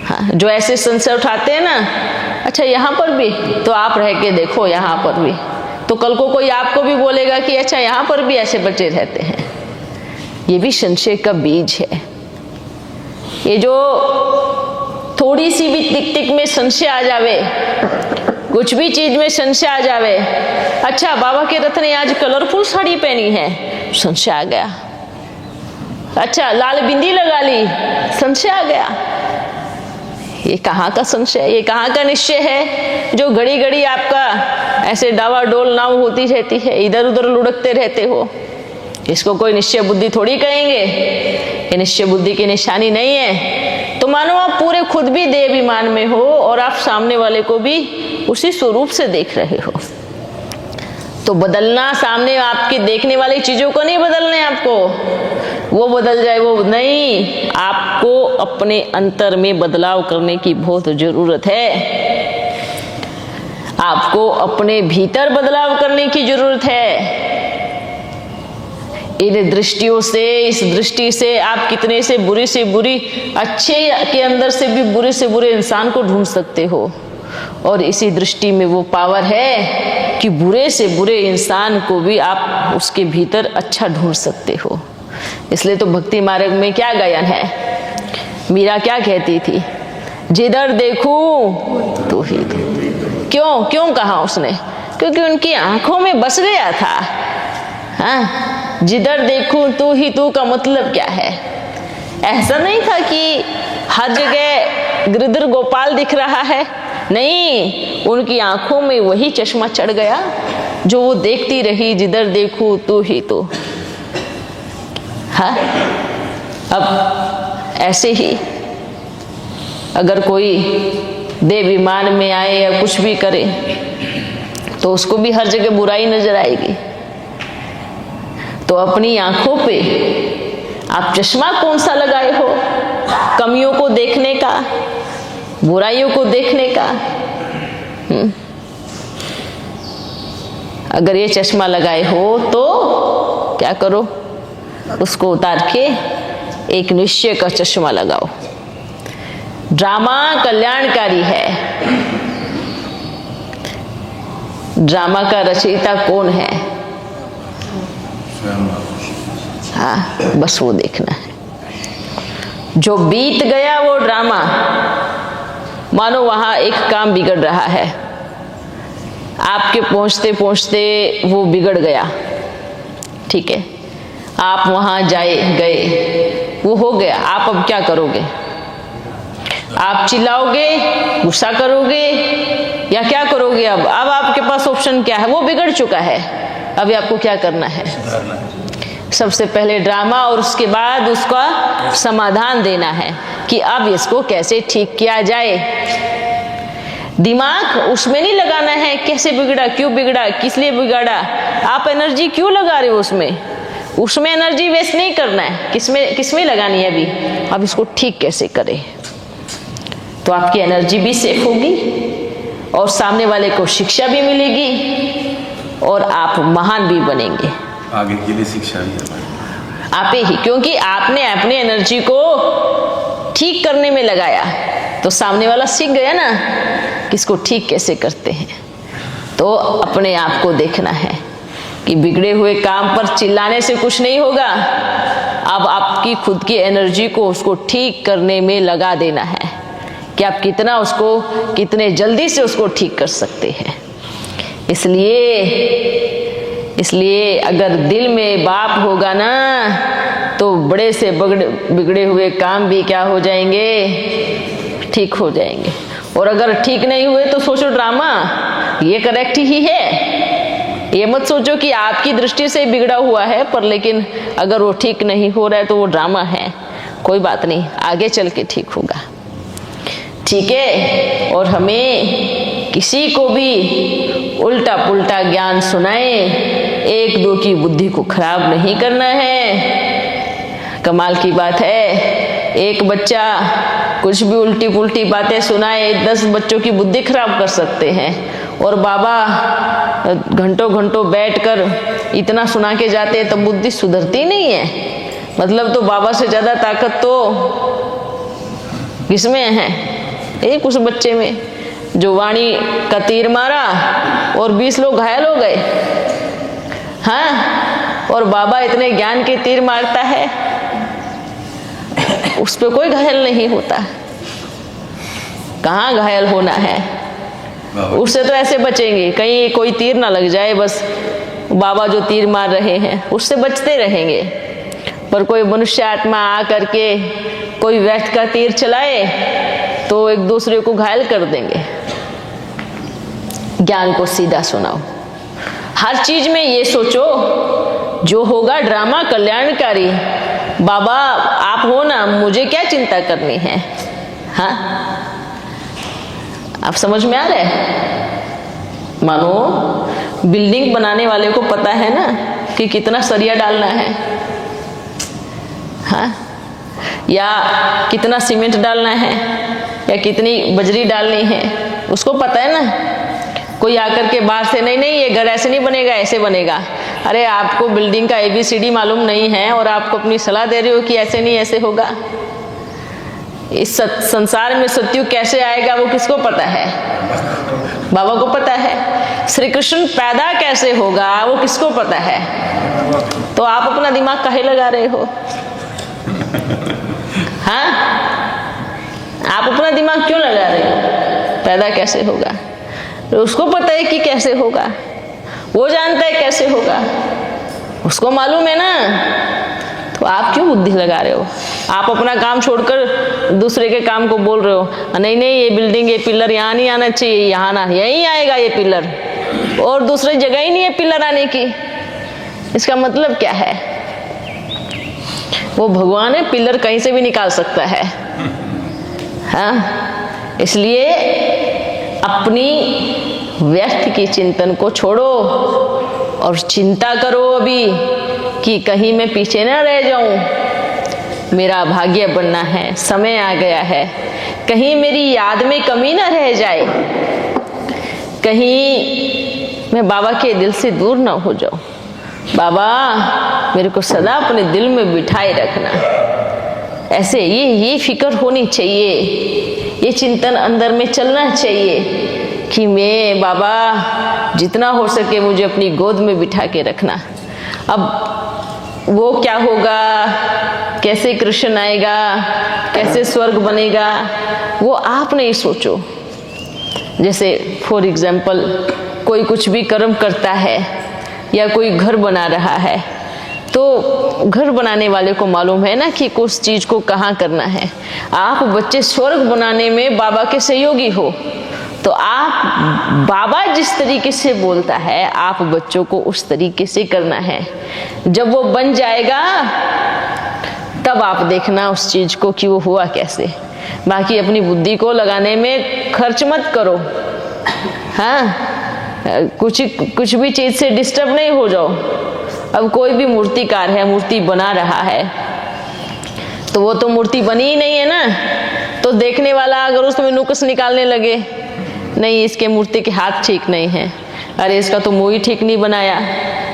हाँ, जो ऐसे संशय उठाते हैं ना, अच्छा यहाँ पर भी, तो आप रह के देखो यहाँ पर भी, तो कल को कोई आपको भी बोलेगा कि अच्छा यहाँ पर भी ऐसे बच्चे रहते हैं। ये भी संशय का बीज है। ये जो थोड़ी सी भी टिक टिक में संशय आ जावे, कुछ भी चीज में संशय आ जावे, अच्छा बाबा के रथ ने आज कलरफुल साड़ी पहनी है, संशय आ गया। अच्छा लाल बिंदी लगा ली, संशय आ गया। ये कहाँ का संशय, ये कहाँ का निश्चय है जो घड़ी घड़ी आपका ऐसे डावाडोल नाव होती रहती है, इधर उधर लुढ़कते रहते हो? इसको कोई निश्चय बुद्धि थोड़ी कहेंगे, ये निश्चय बुद्धि की निशानी नहीं है। तो मानो आप पूरे खुद भी देहाभिमान में हो और आप सामने वाले को भी उसी स्वरूप से देख रहे हो। तो बदलना सामने आपके देखने वाली चीजों को नहीं बदलना है आपको, वो बदल जाए वो नहीं, आपको अपने अंतर में बदलाव करने की बहुत जरूरत है। आपको अपने भीतर बदलाव करने की जरूरत है। इन दृष्टियों से, इस दृष्टि से आप कितने से बुरी, अच्छे के अंदर से भी बुरे से बुरे इंसान को ढूंढ सकते हो। और इसी दृष्टि में वो पावर है कि बुरे से बुरे इंसान को भी आप उसके भीतर अच्छा ढूंढ सकते हो। इसलिए तो भक्ति मार्ग में क्या गायन है, मीरा क्या कहती थी, जिधर देखूं तू ही तू। क्यों कहा उसने? क्योंकि उनकी आंखों में बस गया था। हाँ, जिधर देखूं तू ही तू का मतलब क्या है? ऐसा नहीं था कि हर जगह गिरधर गोपाल दिख रहा है, नहीं, उनकी आंखों में वही चश्मा चढ़ गया जो वो देखती रही, जिधर देखूं तू ही तू। हाँ, अब ऐसे ही अगर कोई देह विमान में आए या कुछ भी करे तो उसको भी हर जगह बुराई नजर आएगी। तो अपनी आंखों पे आप चश्मा कौन सा लगाए हो? कमियों को देखने का, बुराइयों को देखने का। अगर ये चश्मा लगाए हो तो क्या करो? उसको उतार के एक निश्चय का चश्मा लगाओ। ड्रामा कल्याणकारी है। ड्रामा का रचयिता कौन है? हाँ, बस वो देखना है। जो बीत गया वो ड्रामा, मानो वहां एक काम बिगड़ रहा है, आपके पहुंचते पहुंचते वो बिगड़ गया, ठीक है, आप वहां गए, वो हो गया। आप अब क्या करोगे? आप चिल्लाओगे, गुस्सा करोगे या क्या करोगे? अब आपके पास ऑप्शन क्या है? वो बिगड़ चुका है, अभी आपको क्या करना है? सबसे पहले ड्रामा और उसके बाद उसका समाधान देना है कि अब इसको कैसे ठीक किया जाए। दिमाग उसमें नहीं लगाना है कैसे बिगड़ा, क्यों बिगड़ा, किस लिए बिगड़ा, आप एनर्जी क्यों लगा रहे हो उसमें एनर्जी वेस्ट नहीं करना है। किसमें लगानी है अभी? अब इसको ठीक कैसे करें, तो आपकी एनर्जी भी सेफ होगी और सामने वाले को शिक्षा भी मिलेगी और आप महान भी बनेंगे। आगे के लिए शिक्षा भी है आप ही, क्योंकि आपने अपनी एनर्जी को ठीक करने में लगाया तो सामने वाला सीख गया ना किसको ठीक कैसे करते हैं। तो अपने आप को देखना है कि बिगड़े हुए काम पर चिल्लाने से कुछ नहीं होगा। अब आपकी खुद की एनर्जी को उसको ठीक करने में लगा देना है कि आप कितने जल्दी से उसको ठीक कर सकते हैं। इसलिए अगर दिल में बाप होगा ना तो बड़े से बिगड़े हुए काम भी क्या हो जाएंगे? ठीक हो जाएंगे। और अगर ठीक नहीं हुए तो सोचो ड्रामा ये करेक्ट ही है। ये मत सोचो कि आपकी दृष्टि से बिगड़ा हुआ है, पर लेकिन अगर वो ठीक नहीं हो रहा है तो वो ड्रामा है। कोई बात नहीं, आगे चल के ठीक होगा, ठीक है। और हमें किसी को भी उल्टा पुल्टा ज्ञान सुनाए, एक दो की बुद्धि को खराब नहीं करना है। कमाल की बात है, एक बच्चा कुछ भी उल्टी पुल्टी बातें सुनाए 10 बच्चों की बुद्धि खराब कर सकते हैं। और बाबा घंटों घंटों बैठकर इतना सुना के जाते हैं तब बुद्धि सुधरती नहीं है। मतलब तो बाबा से ज्यादा ताकत तो किसमें है? एक उस बच्चे में जो वाणी का तीर मारा और 20 लोग घायल हो गए। हाँ, और बाबा इतने ज्ञान के तीर मारता है, उस पे कोई घायल नहीं होता। कहाँ घायल होना है? उससे तो ऐसे बचेंगे कहीं कोई तीर ना लग जाए, बस बाबा जो तीर मार रहे हैं उससे बचते रहेंगे। पर कोई मनुष्य आत्मा आ करके कोई व्यर्थ का तीर चलाए तो एक दूसरे को घायल कर देंगे। ज्ञान को सीधा सुनाओ। हर चीज में ये सोचो जो होगा ड्रामा कल्याणकारी। बाबा आप हो ना, मुझे क्या चिंता करनी है? हाँ, आप समझ में आ रहा है? मानो बिल्डिंग बनाने वाले को पता है ना कि कितना सरिया डालना है, हाँ, या कितना सीमेंट डालना है या कितनी बजरी डालनी है, उसको पता है ना। कोई आकर के बाहर से नहीं ये घर ऐसे नहीं बनेगा, ऐसे बनेगा। अरे आपको बिल्डिंग का ABCD मालूम नहीं है और आपको अपनी सलाह दे रहे हो कि ऐसे नहीं ऐसे होगा। इस संसार में सत्युग कैसे आएगा वो किसको पता है? बाबा को पता है। श्री कृष्ण पैदा कैसे होगा वो किसको पता है? तो आप अपना दिमाग काहे लगा रहे हो? हाँ, आप अपना दिमाग क्यों लगा रहे हो? पैदा कैसे होगा उसको पता है कि कैसे होगा, वो जानता है कैसे होगा, उसको मालूम है ना। तो आप क्यों बुद्धि लगा रहे हो? आप अपना काम छोड़कर दूसरे के काम को बोल रहे हो। नहीं ये बिल्डिंग, ये पिलर यहाँ नहीं आना चाहिए, यहाँ ना, यहीं आएगा ये पिलर, और दूसरी जगह ही नहीं है पिलर आने की। इसका मतलब क्या है? वो भगवान है, पिलर कहीं से भी निकाल सकता है। हाँ, इसलिए अपनी व्यर्थ की चिंतन को छोड़ो और चिंता करो अभी कि कहीं मैं पीछे ना रह जाऊं। मेरा भाग्य बनना है, समय आ गया है, कहीं मेरी याद में कमी ना रह जाए, कहीं मैं बाबा के दिल से दूर ना हो जाऊं। बाबा मेरे को सदा अपने दिल में बिठाए रखना। ऐसे ये फिक्र होनी चाहिए, ये चिंतन अंदर में चलना चाहिए कि मैं बाबा जितना हो सके मुझे अपनी गोद में बिठा के रखना। अब वो क्या होगा, कैसे कृष्ण आएगा, कैसे स्वर्ग बनेगा, वो आप नहीं सोचो। जैसे फॉर एग्जाम्पल कोई कुछ भी कर्म करता है या कोई घर बना रहा है, तो घर बनाने वाले को मालूम है ना कि उस चीज को कहाँ करना है। आप बच्चे स्वर्ग बनाने में बाबा के सहयोगी हो, तो आप बाबा जिस तरीके से बोलता है आप बच्चों को उस तरीके से करना है। जब वो बन जाएगा तब आप देखना उस चीज को कि वो हुआ कैसे। बाकी अपनी बुद्धि को लगाने में खर्च मत करो। हाँ, कुछ भी चीज से डिस्टर्ब नहीं हो जाओ। अब कोई भी मूर्तिकार है, मूर्ति बना रहा है, तो वो तो मूर्ति बनी ही नहीं है ना, तो देखने वाला अगर उसमें नुक्स निकालने लगे, नहीं इसके मूर्ति के हाथ ठीक नहीं है, अरे इसका तो मुंह ही ठीक नहीं बनाया,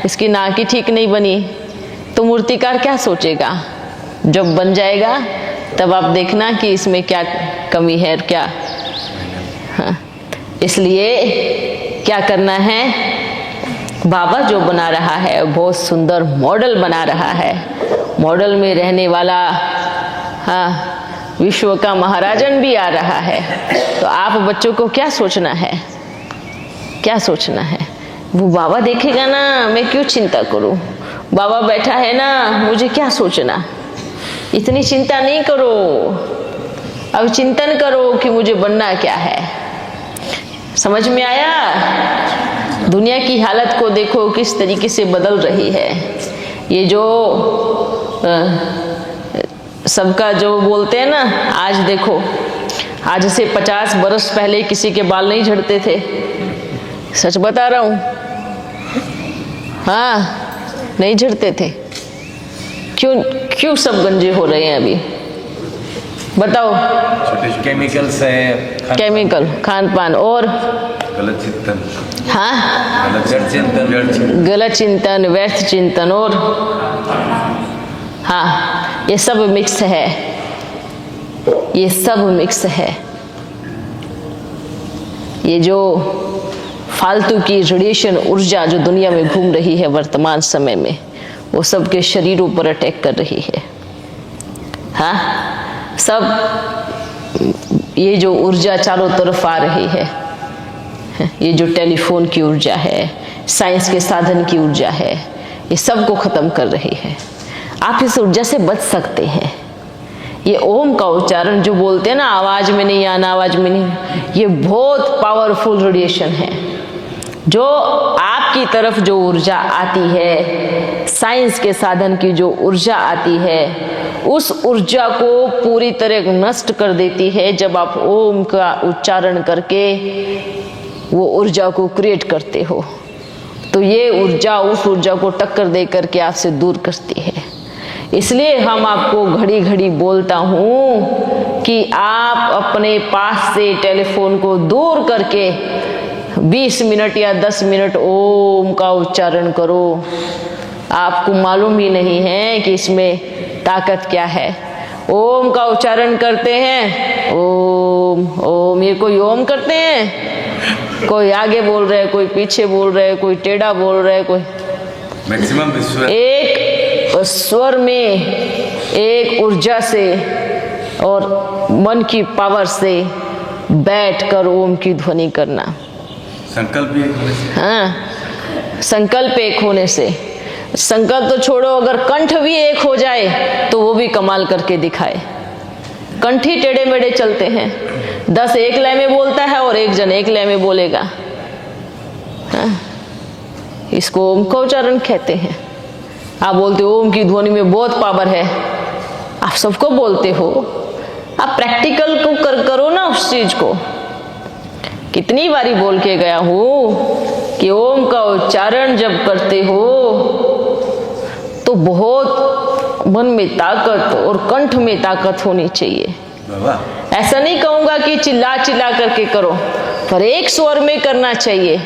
इसकी नाक ही ठीक नहीं बनी, तो मूर्तिकार क्या सोचेगा। जब बन जाएगा तब आप देखना कि इसमें क्या कमी है और क्या। हाँ, इसलिए क्या करना है, बाबा जो बना रहा है बहुत सुंदर मॉडल बना रहा है, मॉडल में रहने वाला हाँ विश्व का महाराजन भी आ रहा है। तो आप बच्चों को क्या सोचना है, क्या सोचना है, वो बाबा देखेगा ना, मैं क्यों चिंता करूं, बाबा बैठा है ना, मुझे क्या सोचना। इतनी चिंता नहीं करो, अब चिंतन करो कि मुझे बनना क्या है। समझ में आया। दुनिया की हालत को देखो किस तरीके से बदल रही है। ये जो सबका जो बोलते हैं ना, आज देखो, आज से 50 बरस पहले किसी के बाल नहीं झड़ते थे, सच बता रहा हूं। हाँ, नहीं झड़ते थे। क्यों सब गंजे हो रहे हैं अभी, बताओ। केमिकल्स है, केमिकल, खान पान और गलत चिंतन। हाँ, गलत चिंतन, व्यर्थ चिंतन और हाँ, ये सब मिक्स है, ये सब मिक्स है। ये जो फालतू की रेडिएशन ऊर्जा जो दुनिया में घूम रही है वर्तमान समय में, वो सबके शरीरों पर अटैक कर रही है। हाँ, सब ये जो ऊर्जा चारों तरफ आ रही है, ये जो टेलीफोन की ऊर्जा है, साइंस के साधन की ऊर्जा है, ये सब को खत्म कर रही है। आप इस ऊर्जा से बच सकते हैं। ये ओम का उच्चारण जो बोलते हैं ना, आवाज में नहीं आना, आवाज में नहीं, ये बहुत पावरफुल रेडिएशन है। जो आपकी तरफ जो ऊर्जा आती है, साइंस के साधन की जो ऊर्जा आती है, उस ऊर्जा को पूरी तरह नष्ट कर देती है जब आप ओम का उच्चारण करके वो ऊर्जा को क्रिएट करते हो। तो ये ऊर्जा उस ऊर्जा को टक्कर दे करके आपसे दूर करती है। इसलिए हम आपको घड़ी घड़ी बोलता हूँ कि आप अपने पास से टेलीफोन को दूर करके 20 मिनट या 10 मिनट ओम का उच्चारण करो। आपको मालूम ही नहीं है कि इसमें ताकत क्या है। ओम का उच्चारण करते हैं, ओम ओम, ये कोई ओम करते हैं, कोई आगे बोल रहे है, कोई पीछे बोल रहे है, कोई टेढ़ा बोल रहे है, कोई मैक्सिमम एक स्वर में, एक ऊर्जा से और मन की पावर से बैठकर ओम की ध्वनि करना। संकल्प भी एक होने से। हाँ, संकल्प एक होने से। संकल्प तो छोड़ो, अगर कंठ भी एक हो जाए तो वो भी कमाल करके दिखाए। कंठ ही टेढ़े मेढ़े चलते हैं, 10 एक लय में बोलता है और एक जन एक लय में बोलेगा। हाँ, इसको ओम का उच्चारण कहते हैं। आप बोलते हो ओम की ध्वनि में बहुत पावर है, आप सबको बोलते हो, आप प्रैक्टिकल को करो ना उस चीज को। कितनी बारी बोल के गया हूं कि ओम का उच्चारण जब करते हो तो बहुत मन में ताकत और कंठ में ताकत होनी चाहिए। बाबा ऐसा नहीं कहूंगा कि चिल्ला चिल्ला करके करो, पर एक स्वर में करना चाहिए,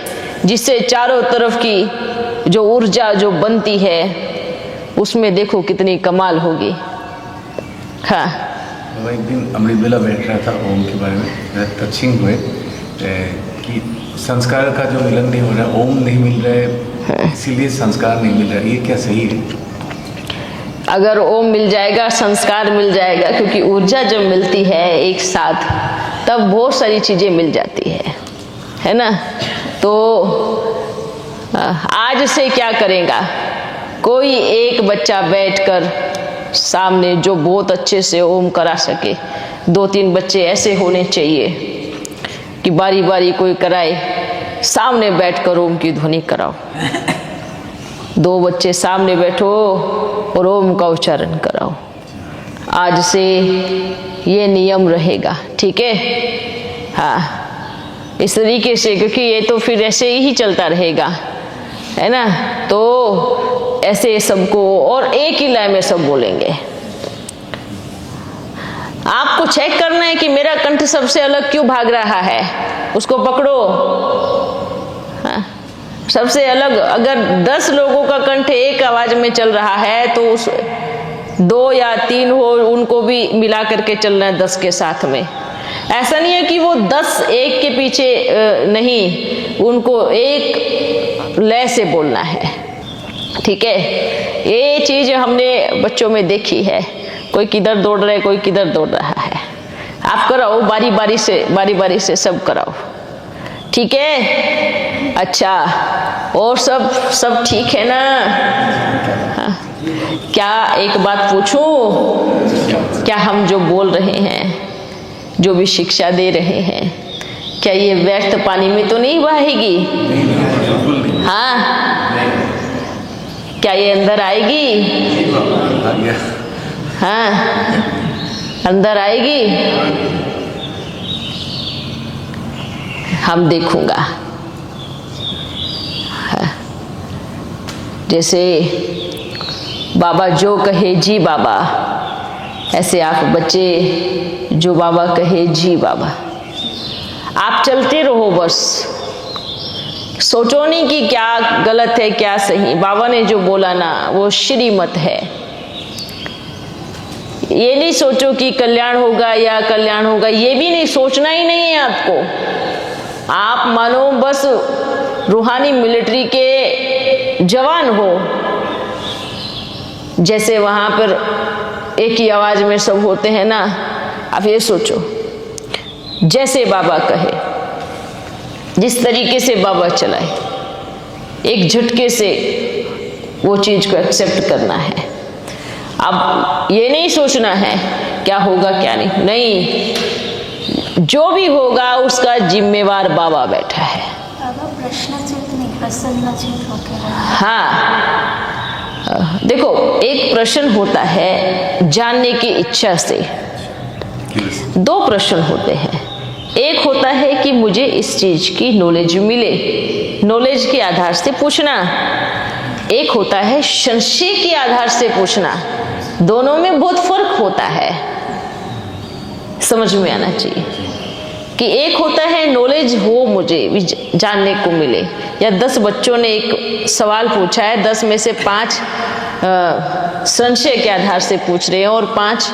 जिससे चारों तरफ की जो ऊर्जा जो बनती है उसमें देखो कितनी कमाल होगी। हाँ बाबा, एक दिन अमृत बेला बैठ रहा था ओम के बारे में, टचिंग हुए कि संस्कार का जो मिलन नहीं हो रहा, ओम नहीं मिल रहा है, इसीलिए संस्कार नहीं मिल रहा है, ये क्या सही है? अगर ओम मिल जाएगा, संस्कार मिल जाएगा, क्योंकि ऊर्जा जब मिलती है एक साथ तब बहुत सारी चीजें मिल जाती है ना। तो आज से क्या करेगा, कोई एक बच्चा बैठकर सामने जो बहुत अच्छे से ओम करा सके, 2-3 बच्चे ऐसे होने चाहिए कि बारी बारी कोई कराए, सामने बैठकर ओम की ध्वनि कराओ। 2 बच्चे सामने बैठो और ओम का उच्चारण कराओ। आज से ये नियम रहेगा, ठीक है? हाँ, इस तरीके से, क्योंकि ये तो फिर ऐसे ही चलता रहेगा, है ना। तो ऐसे सबको, और एक ही लय में सब बोलेंगे। आपको चेक करना है कि मेरा कंठ सबसे अलग क्यों भाग रहा है, उसको पकड़ो। हाँ, सबसे अलग, अगर 10 लोगों का कंठ एक आवाज में चल रहा है तो उस 2 या 3 हो, उनको भी मिला करके चलना है 10 के साथ में। ऐसा नहीं है कि वो 10 एक के पीछे नहीं, उनको एक लय से बोलना है, ठीक है। ये चीज हमने बच्चों में देखी है, कोई किधर दौड़ रहा है, कोई किधर दौड़ रहा है। आप कराओ बारी बारी से सब कराओ, ठीक है। अच्छा, और सब ठीक है ना? हाँ। क्या एक बात पूछूं, क्या हम जो बोल रहे हैं, जो भी शिक्षा दे रहे हैं, क्या ये व्यर्थ पानी में तो नहीं बहेगी? हाँ, क्या ये अंदर आएगी? हाँ, अंदर आएगी, हम देखूंगा। हाँ। जैसे बाबा जो कहे जी बाबा, ऐसे आप बच्चे जो बाबा कहे जी बाबा, आप चलते रहो बस। सोचो नहीं कि क्या गलत है क्या सही, बाबा ने जो बोला ना वो श्रीमत है। ये नहीं सोचो कि कल्याण होगा या कल्याण होगा, ये भी नहीं सोचना ही नहीं है आपको। आप मानो बस रूहानी मिलिट्री के जवान हो, जैसे वहां पर एक ही आवाज में सब होते हैं ना। आप ये सोचो, जैसे बाबा कहे, जिस तरीके से बाबा चलाए, एक झटके से वो चीज को एक्सेप्ट करना है। अब ये नहीं सोचना है क्या होगा क्या नहीं, जो भी होगा उसका जिम्मेवार बाबा बैठा है। बाबा प्रश्नचित नहीं, प्रसन्नचित होकर। हाँ, देखो, एक प्रश्न होता है जानने की इच्छा से, 2 प्रश्न होते हैं। एक होता है कि मुझे इस चीज की नॉलेज मिले, नॉलेज के आधार से पूछना। एक होता है संशय के आधार से पूछना। दोनों में बहुत फर्क होता है, समझ में आना चाहिए कि एक होता है नॉलेज हो, मुझे जानने को मिले, या 10 बच्चों ने एक सवाल पूछा है, 10 में से 5 संशय के आधार से पूछ रहे हैं और 5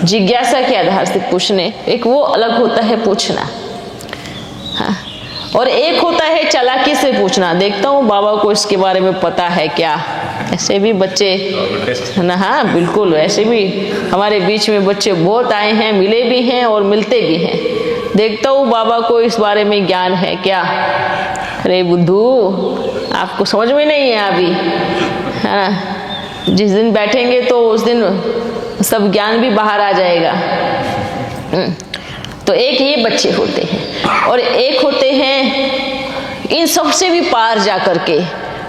जिज्ञासा के आधार से पूछने। एक वो अलग होता है पूछना। हाँ, और एक होता है चालाकी से पूछना, देखता हूँ बाबा को इसके बारे में पता है क्या। ऐसे भी बच्चे है ना, हाँ बिल्कुल, ऐसे भी हमारे बीच में बच्चे बहुत आए हैं, मिले भी हैं और मिलते भी हैं। देखता हूँ बाबा को इस बारे में ज्ञान है क्या। अरे बुद्धू, आपको समझ में नहीं है अभी, है ना। जिस दिन बैठेंगे तो उस दिन सब ज्ञान भी बाहर आ जाएगा। तो एक ये बच्चे होते हैं, और एक होते हैं इन सबसे भी पार जा करके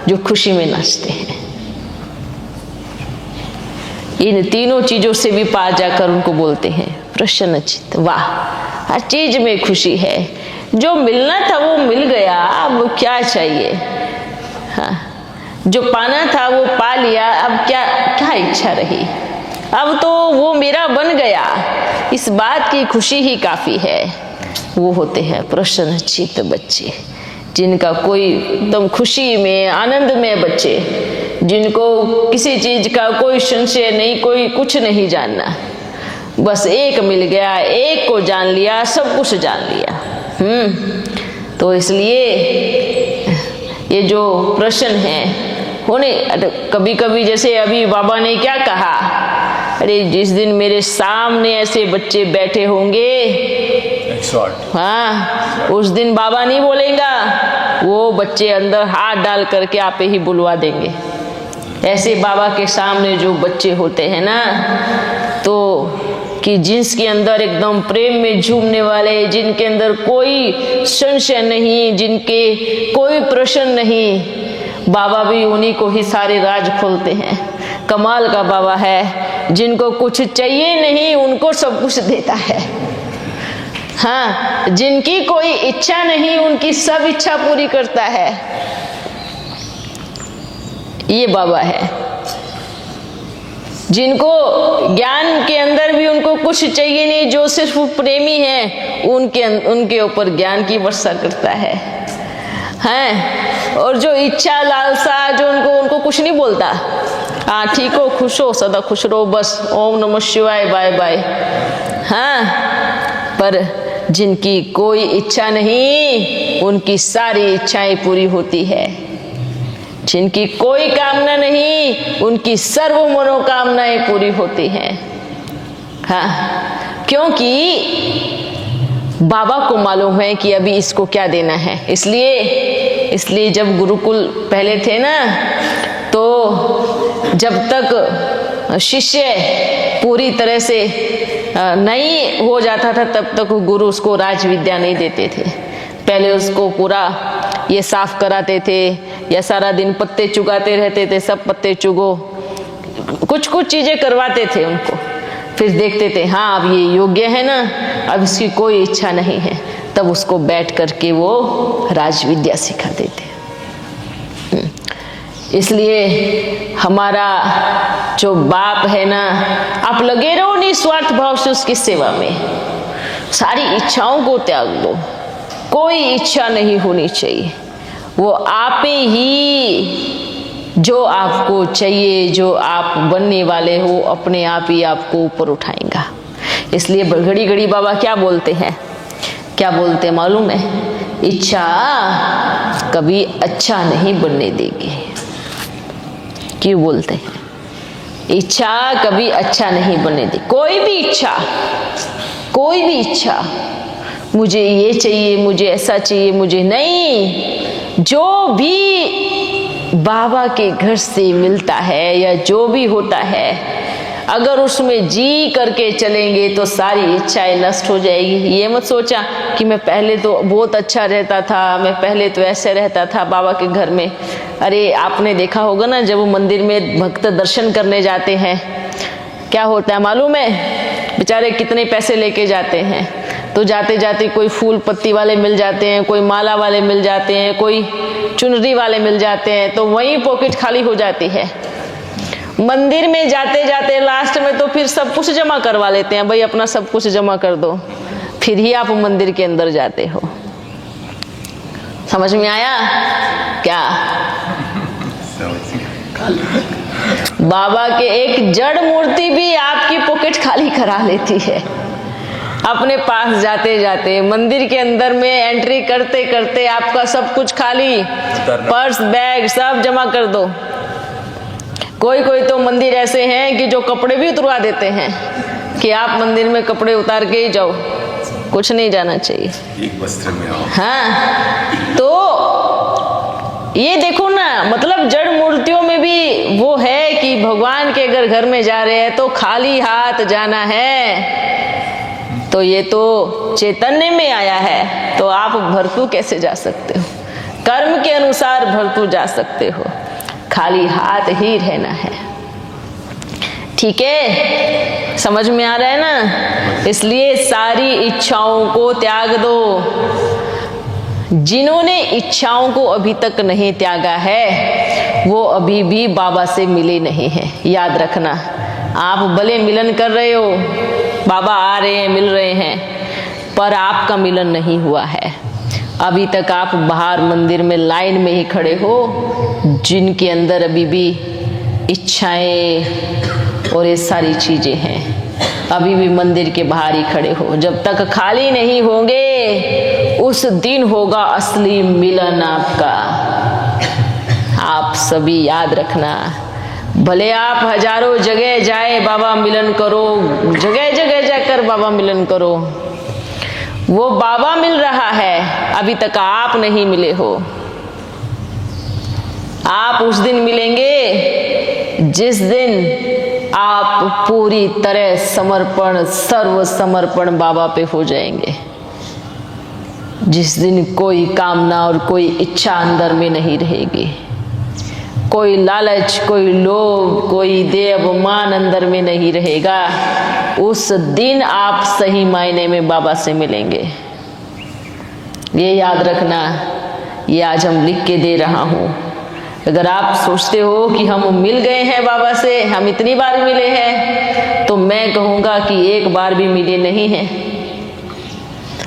जो खुशी में नाचते हैं। इन तीनों चीजों से भी पार जाकर उनको बोलते हैं प्रसन्न चित्त, वाह, हर चीज में खुशी है। जो मिलना था वो मिल गया, अब क्या चाहिए। हाँ, जो पाना था वो पा लिया, अब क्या क्या इच्छा रही। अब तो वो मेरा बन गया, इस बात की खुशी ही काफी है। वो होते हैं प्रसन्न चित्त बच्चे, जिनका कोई एकदम खुशी में, आनंद में बच्चे, जिनको किसी चीज का कोई संशय नहीं, कोई कुछ नहीं जानना, बस एक मिल गया, एक को जान लिया, सब कुछ जान लिया। तो इसलिए ये जो प्रश्न है होने, कभी कभी जैसे अभी बाबा ने क्या कहा, अरे जिस दिन मेरे सामने ऐसे बच्चे बैठे होंगे, हाँ, उस दिन बाबा नहीं बोलेगा, वो बच्चे अंदर हाथ डाल करके आप ही बुलवा देंगे। ऐसे बाबा के सामने जो बच्चे होते हैं ना, तो कि जिसके अंदर एकदम प्रेम में झूमने वाले, जिनके अंदर कोई संशय नहीं, जिनके कोई प्रश्न नहीं, बाबा भी उन्हीं को ही सारे राज खोलते हैं। कमाल का बाबा है, जिनको कुछ चाहिए नहीं उनको सब कुछ देता है। हाँ, जिनकी कोई इच्छा नहीं उनकी सब इच्छा पूरी करता है। ये बाबा है। जिनको ज्ञान के अंदर भी उनको कुछ चाहिए नहीं, जो सिर्फ प्रेमी है, उनके ऊपर ज्ञान की वर्षा करता है। हैं, और जो इच्छा लालसा, जो उनको कुछ नहीं बोलता, हाँ ठीक हो, खुश हो, सदा खुश रहो, बस ओम नमः शिवाय, बाय बाय। हाँ, पर जिनकी कोई इच्छा नहीं उनकी सारी इच्छाएं पूरी होती है। जिनकी कोई कामना नहीं उनकी सर्व मनोकामनाएं पूरी होती हैं। हाँ, क्योंकि बाबा को मालूम है कि अभी इसको क्या देना है। इसलिए जब गुरुकुल पहले थे ना, तो जब तक शिष्य पूरी तरह से नहीं हो जाता था, तब तक गुरु उसको राज विद्या नहीं देते थे। पहले उसको पूरा ये साफ कराते थे, या सारा दिन पत्ते चुगाते रहते थे, सब पत्ते चुगो, कुछ चीजें करवाते थे उनको। फिर देखते थे, हाँ अब ये योग्य है ना, अब इसकी कोई इच्छा नहीं है, तब उसको बैठ करके वो राज विद्या सिखाते थे। इसलिए हमारा जो बाप है ना, आप लगे रहो निस्वार्थ भाव से उसकी सेवा में, सारी इच्छाओं को त्याग दो, कोई इच्छा नहीं होनी चाहिए। वो आप ही जो आपको चाहिए, जो आप बनने वाले हो, अपने आप ही आपको ऊपर उठाएगा। इसलिए घड़ी घड़ी बाबा क्या बोलते हैं, क्या बोलते हैं मालूम है? इच्छा कभी अच्छा नहीं बनने देगी। क्यों बोलते हैं? इच्छा कभी अच्छा नहीं बनने देगी। कोई भी इच्छा, मुझे ये चाहिए, मुझे ऐसा चाहिए, मुझे नहीं, जो भी बाबा के घर से मिलता है या जो भी होता है, अगर उसमें जी करके चलेंगे तो सारी इच्छाएं नष्ट हो जाएगी। ये मत सोचा कि मैं पहले तो बहुत अच्छा रहता था, मैं पहले तो ऐसे रहता था बाबा के घर में। अरे आपने देखा होगा ना, जब वो मंदिर में भक्त दर्शन करने जाते हैं, क्या होता है मालूम है? बेचारे कितने पैसे लेके जाते हैं, तो जाते जाते कोई फूल पत्ती वाले मिल जाते हैं, कोई माला वाले मिल जाते हैं, कोई चुनरी वाले मिल जाते हैं, तो वहीं पॉकेट खाली हो जाती है। मंदिर में जाते जाते लास्ट में तो फिर सब कुछ जमा करवा लेते हैं, भाई अपना सब कुछ जमा कर दो, फिर ही आप मंदिर के अंदर जाते हो। समझ में आया क्या? बाबा के एक जड़ मूर्ति भी आपकी पॉकेट खाली करा लेती है। अपने पास जाते जाते मंदिर के अंदर में एंट्री करते करते आपका सब कुछ खाली, पर्स बैग सब जमा कर दो। कोई तो मंदिर ऐसे हैं कि जो कपड़े भी उतरवा देते हैं कि आप मंदिर में कपड़े उतार के ही जाओ, कुछ नहीं जाना चाहिए, एक वस्त्र में आओ। हाँ, तो ये देखो ना, मतलब जड़ मूर्तियों में भी वो है कि भगवान के अगर घर में जा रहे हैं तो खाली हाथ जाना है। तो ये तो चैतन्य में आया है, तो आप भरतू कैसे जा सकते हो? कर्म के अनुसार भरतू जा सकते हो, खाली हाथ ही रहना है। ठीक है? समझ में आ रहा है ना? इसलिए सारी इच्छाओं को त्याग दो। जिन्होंने इच्छाओं को अभी तक नहीं त्यागा है वो अभी भी बाबा से मिले नहीं हैं। याद रखना, आप भले मिलन कर रहे हो, बाबा आ रहे हैं, मिल रहे हैं, पर आपका मिलन नहीं हुआ है। अभी तक आप बाहर मंदिर में लाइन में ही खड़े हो, जिनके अंदर अभी भी इच्छाएं और ये सारी चीजें हैं, अभी भी मंदिर के बाहर ही खड़े हो। जब तक खाली नहीं होंगे उस दिन होगा असली मिलन आपका। आप सभी याद रखना, भले आप हजारों जगह जाए बाबा मिलन करो, जगह जगह जाकर बाबा मिलन करो, वो बाबा मिल रहा है, अभी तक आप नहीं मिले हो। आप उस दिन मिलेंगे जिस दिन आप पूरी तरह समर्पण, सर्व समर्पण बाबा पे हो जाएंगे। जिस दिन कोई कामना और कोई इच्छा अंदर में नहीं रहेगी, कोई लालच, कोई लोभ, कोई देह मान अंदर में नहीं रहेगा, उस दिन आप सही मायने में बाबा से मिलेंगे। ये याद रखना, ये आज हम लिख के दे रहा हूँ। अगर आप सोचते हो कि हम मिल गए हैं बाबा से, हम इतनी बार मिले हैं, तो मैं कहूँगा कि एक बार भी मिले नहीं हैं।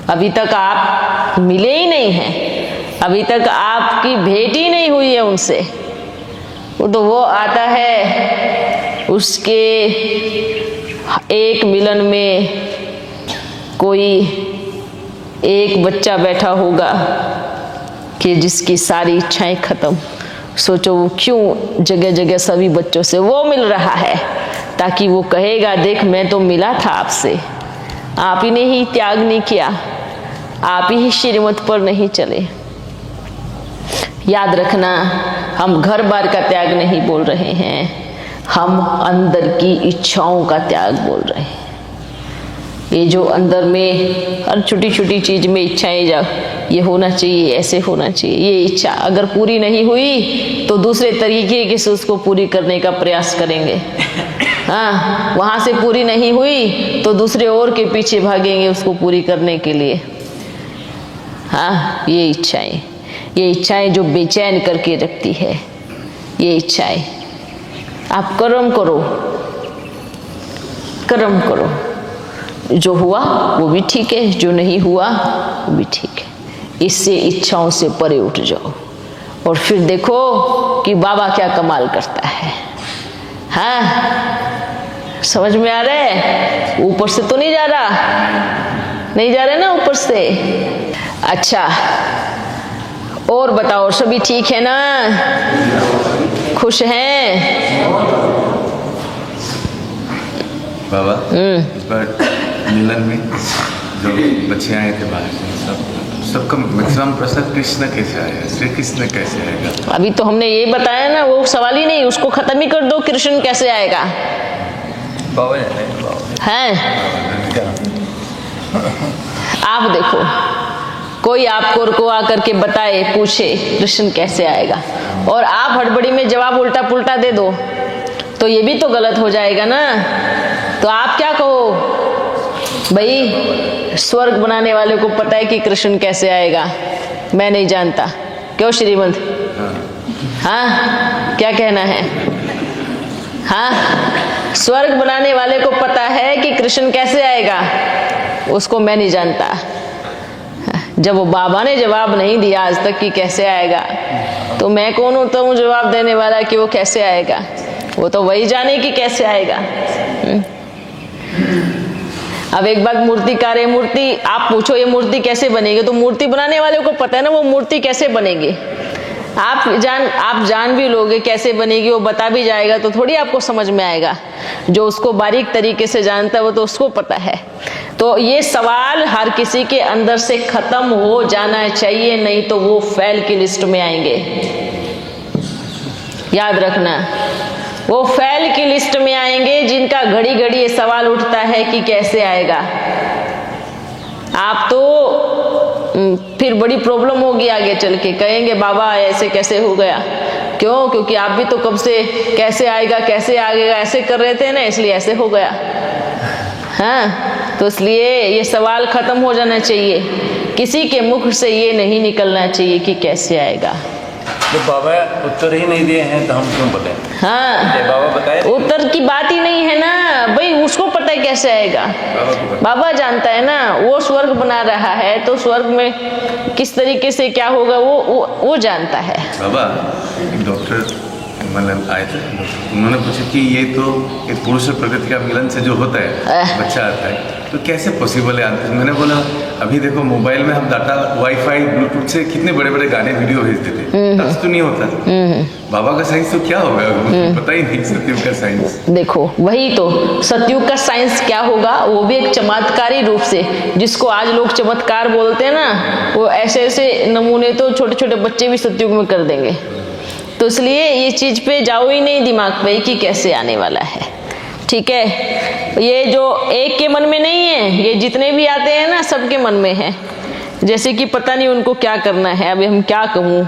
अभी तक आप मिले ही नहीं हैं, अभी तक आपकी भेंट ही नहीं हुई है उनसे। तो वो आता है, उसके एक मिलन में कोई एक बच्चा बैठा होगा कि जिसकी सारी इच्छाएं खत्म। सोचो वो क्यों जगह जगह सभी बच्चों से वो मिल रहा है, ताकि वो कहेगा देख मैं तो मिला था आपसे, आप ही ने ही त्याग नहीं किया, आप ही श्रीमत पर नहीं चले। याद रखना, हम घर बार का त्याग नहीं बोल रहे हैं, हम अंदर की इच्छाओं का त्याग बोल रहे हैं। ये जो अंदर में हर छोटी छोटी चीज में इच्छाएं, जा ये होना चाहिए, ऐसे होना चाहिए, ये इच्छा अगर पूरी नहीं हुई तो दूसरे तरीके से उसको पूरी करने का प्रयास करेंगे। हाँ, वहां से पूरी नहीं हुई तो दूसरे और के पीछे भागेंगे उसको पूरी करने के लिए। हाँ, ये इच्छाएं जो बेचैन करके रखती है, ये इच्छाएं। आप कर्म करो, कर्म करो, जो हुआ वो भी ठीक है, जो नहीं हुआ वो भी ठीक है। इससे इच्छाओं से परे उठ जाओ और फिर देखो कि बाबा क्या कमाल करता है। हाँ, समझ में आ रहा है? ऊपर से तो नहीं जा रहा ना ऊपर से। अच्छा, और बताओ, सभी ठीक है ना? खुश हैं? बाबा, इस बार मिलन में जो बच्चे आए थे बाहर से, सबका मैक्सिमम प्रश्न कृष्ण कैसे आया, श्री कृष्ण कैसे आएगा? अभी तो हमने ये बताया ना, वो सवाल ही नहीं, उसको खत्म ही कर दो। कृष्ण कैसे आएगा? हैं? आप देखो, कोई आपको आकर के बताए, पूछे कृष्ण कैसे आएगा, और आप हड़बड़ी में जवाब उल्टा पुल्टा दे दो, तो ये भी तो गलत हो जाएगा ना। तो आप क्या कहो, भाई स्वर्ग बनाने वाले को पता है कि कृष्ण कैसे आएगा, मैं नहीं जानता। क्यों श्रीमंत? हाँ, क्या कहना है? हाँ, स्वर्ग बनाने वाले को पता है कि कृष्ण कैसे आएगा, उसको मैं नहीं जानता। जब वो बाबा ने जवाब नहीं दिया आज तक कि कैसे आएगा, तो मैं कौन होता हूँ जवाब देने वाला कि वो कैसे आएगा? वो तो वही जाने कि कैसे आएगा। अब एक बात, मूर्तिकार है, मूर्ति आप पूछो ये मूर्ति कैसे बनेगी, तो मूर्ति बनाने वाले को पता है ना वो मूर्ति कैसे बनेगी। आप जान भी लोगे कैसे बनेगी, वो बता भी जाएगा, तो थोड़ी आपको समझ में आएगा। जो उसको बारीक तरीके से जानता है वो तो उसको पता है। तो ये सवाल हर किसी के अंदर से खत्म हो जाना चाहिए, नहीं तो वो फेल की लिस्ट में आएंगे। याद रखना, वो फेल की लिस्ट में आएंगे जिनका घड़ी घड़ी ये सवाल उठता है कि कैसे आएगा। आप तो फिर बड़ी प्रॉब्लम होगी आगे चल के, कहेंगे बाबा ऐसे कैसे हो गया। क्यों? क्योंकि आप भी तो कब से कैसे आएगा कैसे आएगा ऐसे कर रहे थे ना, इसलिए ऐसे हो गया। हाँ, तो इसलिए ये सवाल खत्म हो जाना चाहिए। किसी के मुख से ये नहीं निकलना चाहिए कि कैसे आएगा। तो बाबा उत्तर ही नहीं दिए हैं तो हम क्यों बोले? हाँ, बाबा बताए उत्तर की बात ही नहीं है ना भाई, उसको पता है कैसे आएगा। बाबा जानता है ना, वो स्वर्ग बना रहा है तो स्वर्ग में किस तरीके से क्या होगा वो जानता है। बाबा एक डॉक्टर मतलब आए थे, उन्होंने पूछा कि ये तो एक पुरुष और प्रकृति का मिलन से जो होता है बच्चा आता है, तो कैसे पॉसिबल है आंतर? मैंने बोला अभी देखो मोबाइल में हम डाटा वाईफाई ब्लूटूथ से कितने बड़े बड़े गाने वीडियो भेज देते, टच तो नहीं होता। बाबा का साइंस तो क्या होगा, पता ही नहीं सतयुग का साइंस। देखो वही तो सतयुग का साइंस क्या होगा, वो भी एक चमत्कारी रूप से, जिसको आज लोग चमत्कार बोलते हैं ना, वो ऐसे ऐसे नमूने तो छोटे छोटे बच्चे भी सतयुग में कर देंगे। तो इसलिए ये चीज पे जाओ ही नहीं दिमाग पे कि कैसे आने वाला है। ठीक है, ये जो एक के मन में नहीं है, ये जितने भी आते हैं ना सबके मन में है। जैसे कि पता नहीं उनको क्या करना है, अभी हम क्या कहूँ।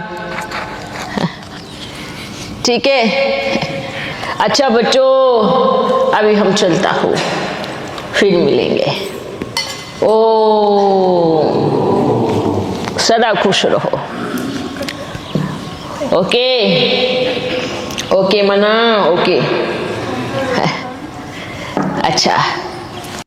ठीक है, अच्छा बच्चों, अभी हम चलता हूँ, फिर मिलेंगे। ओ सदा खुश रहो। ओके ओके मना, ओके अच्छा।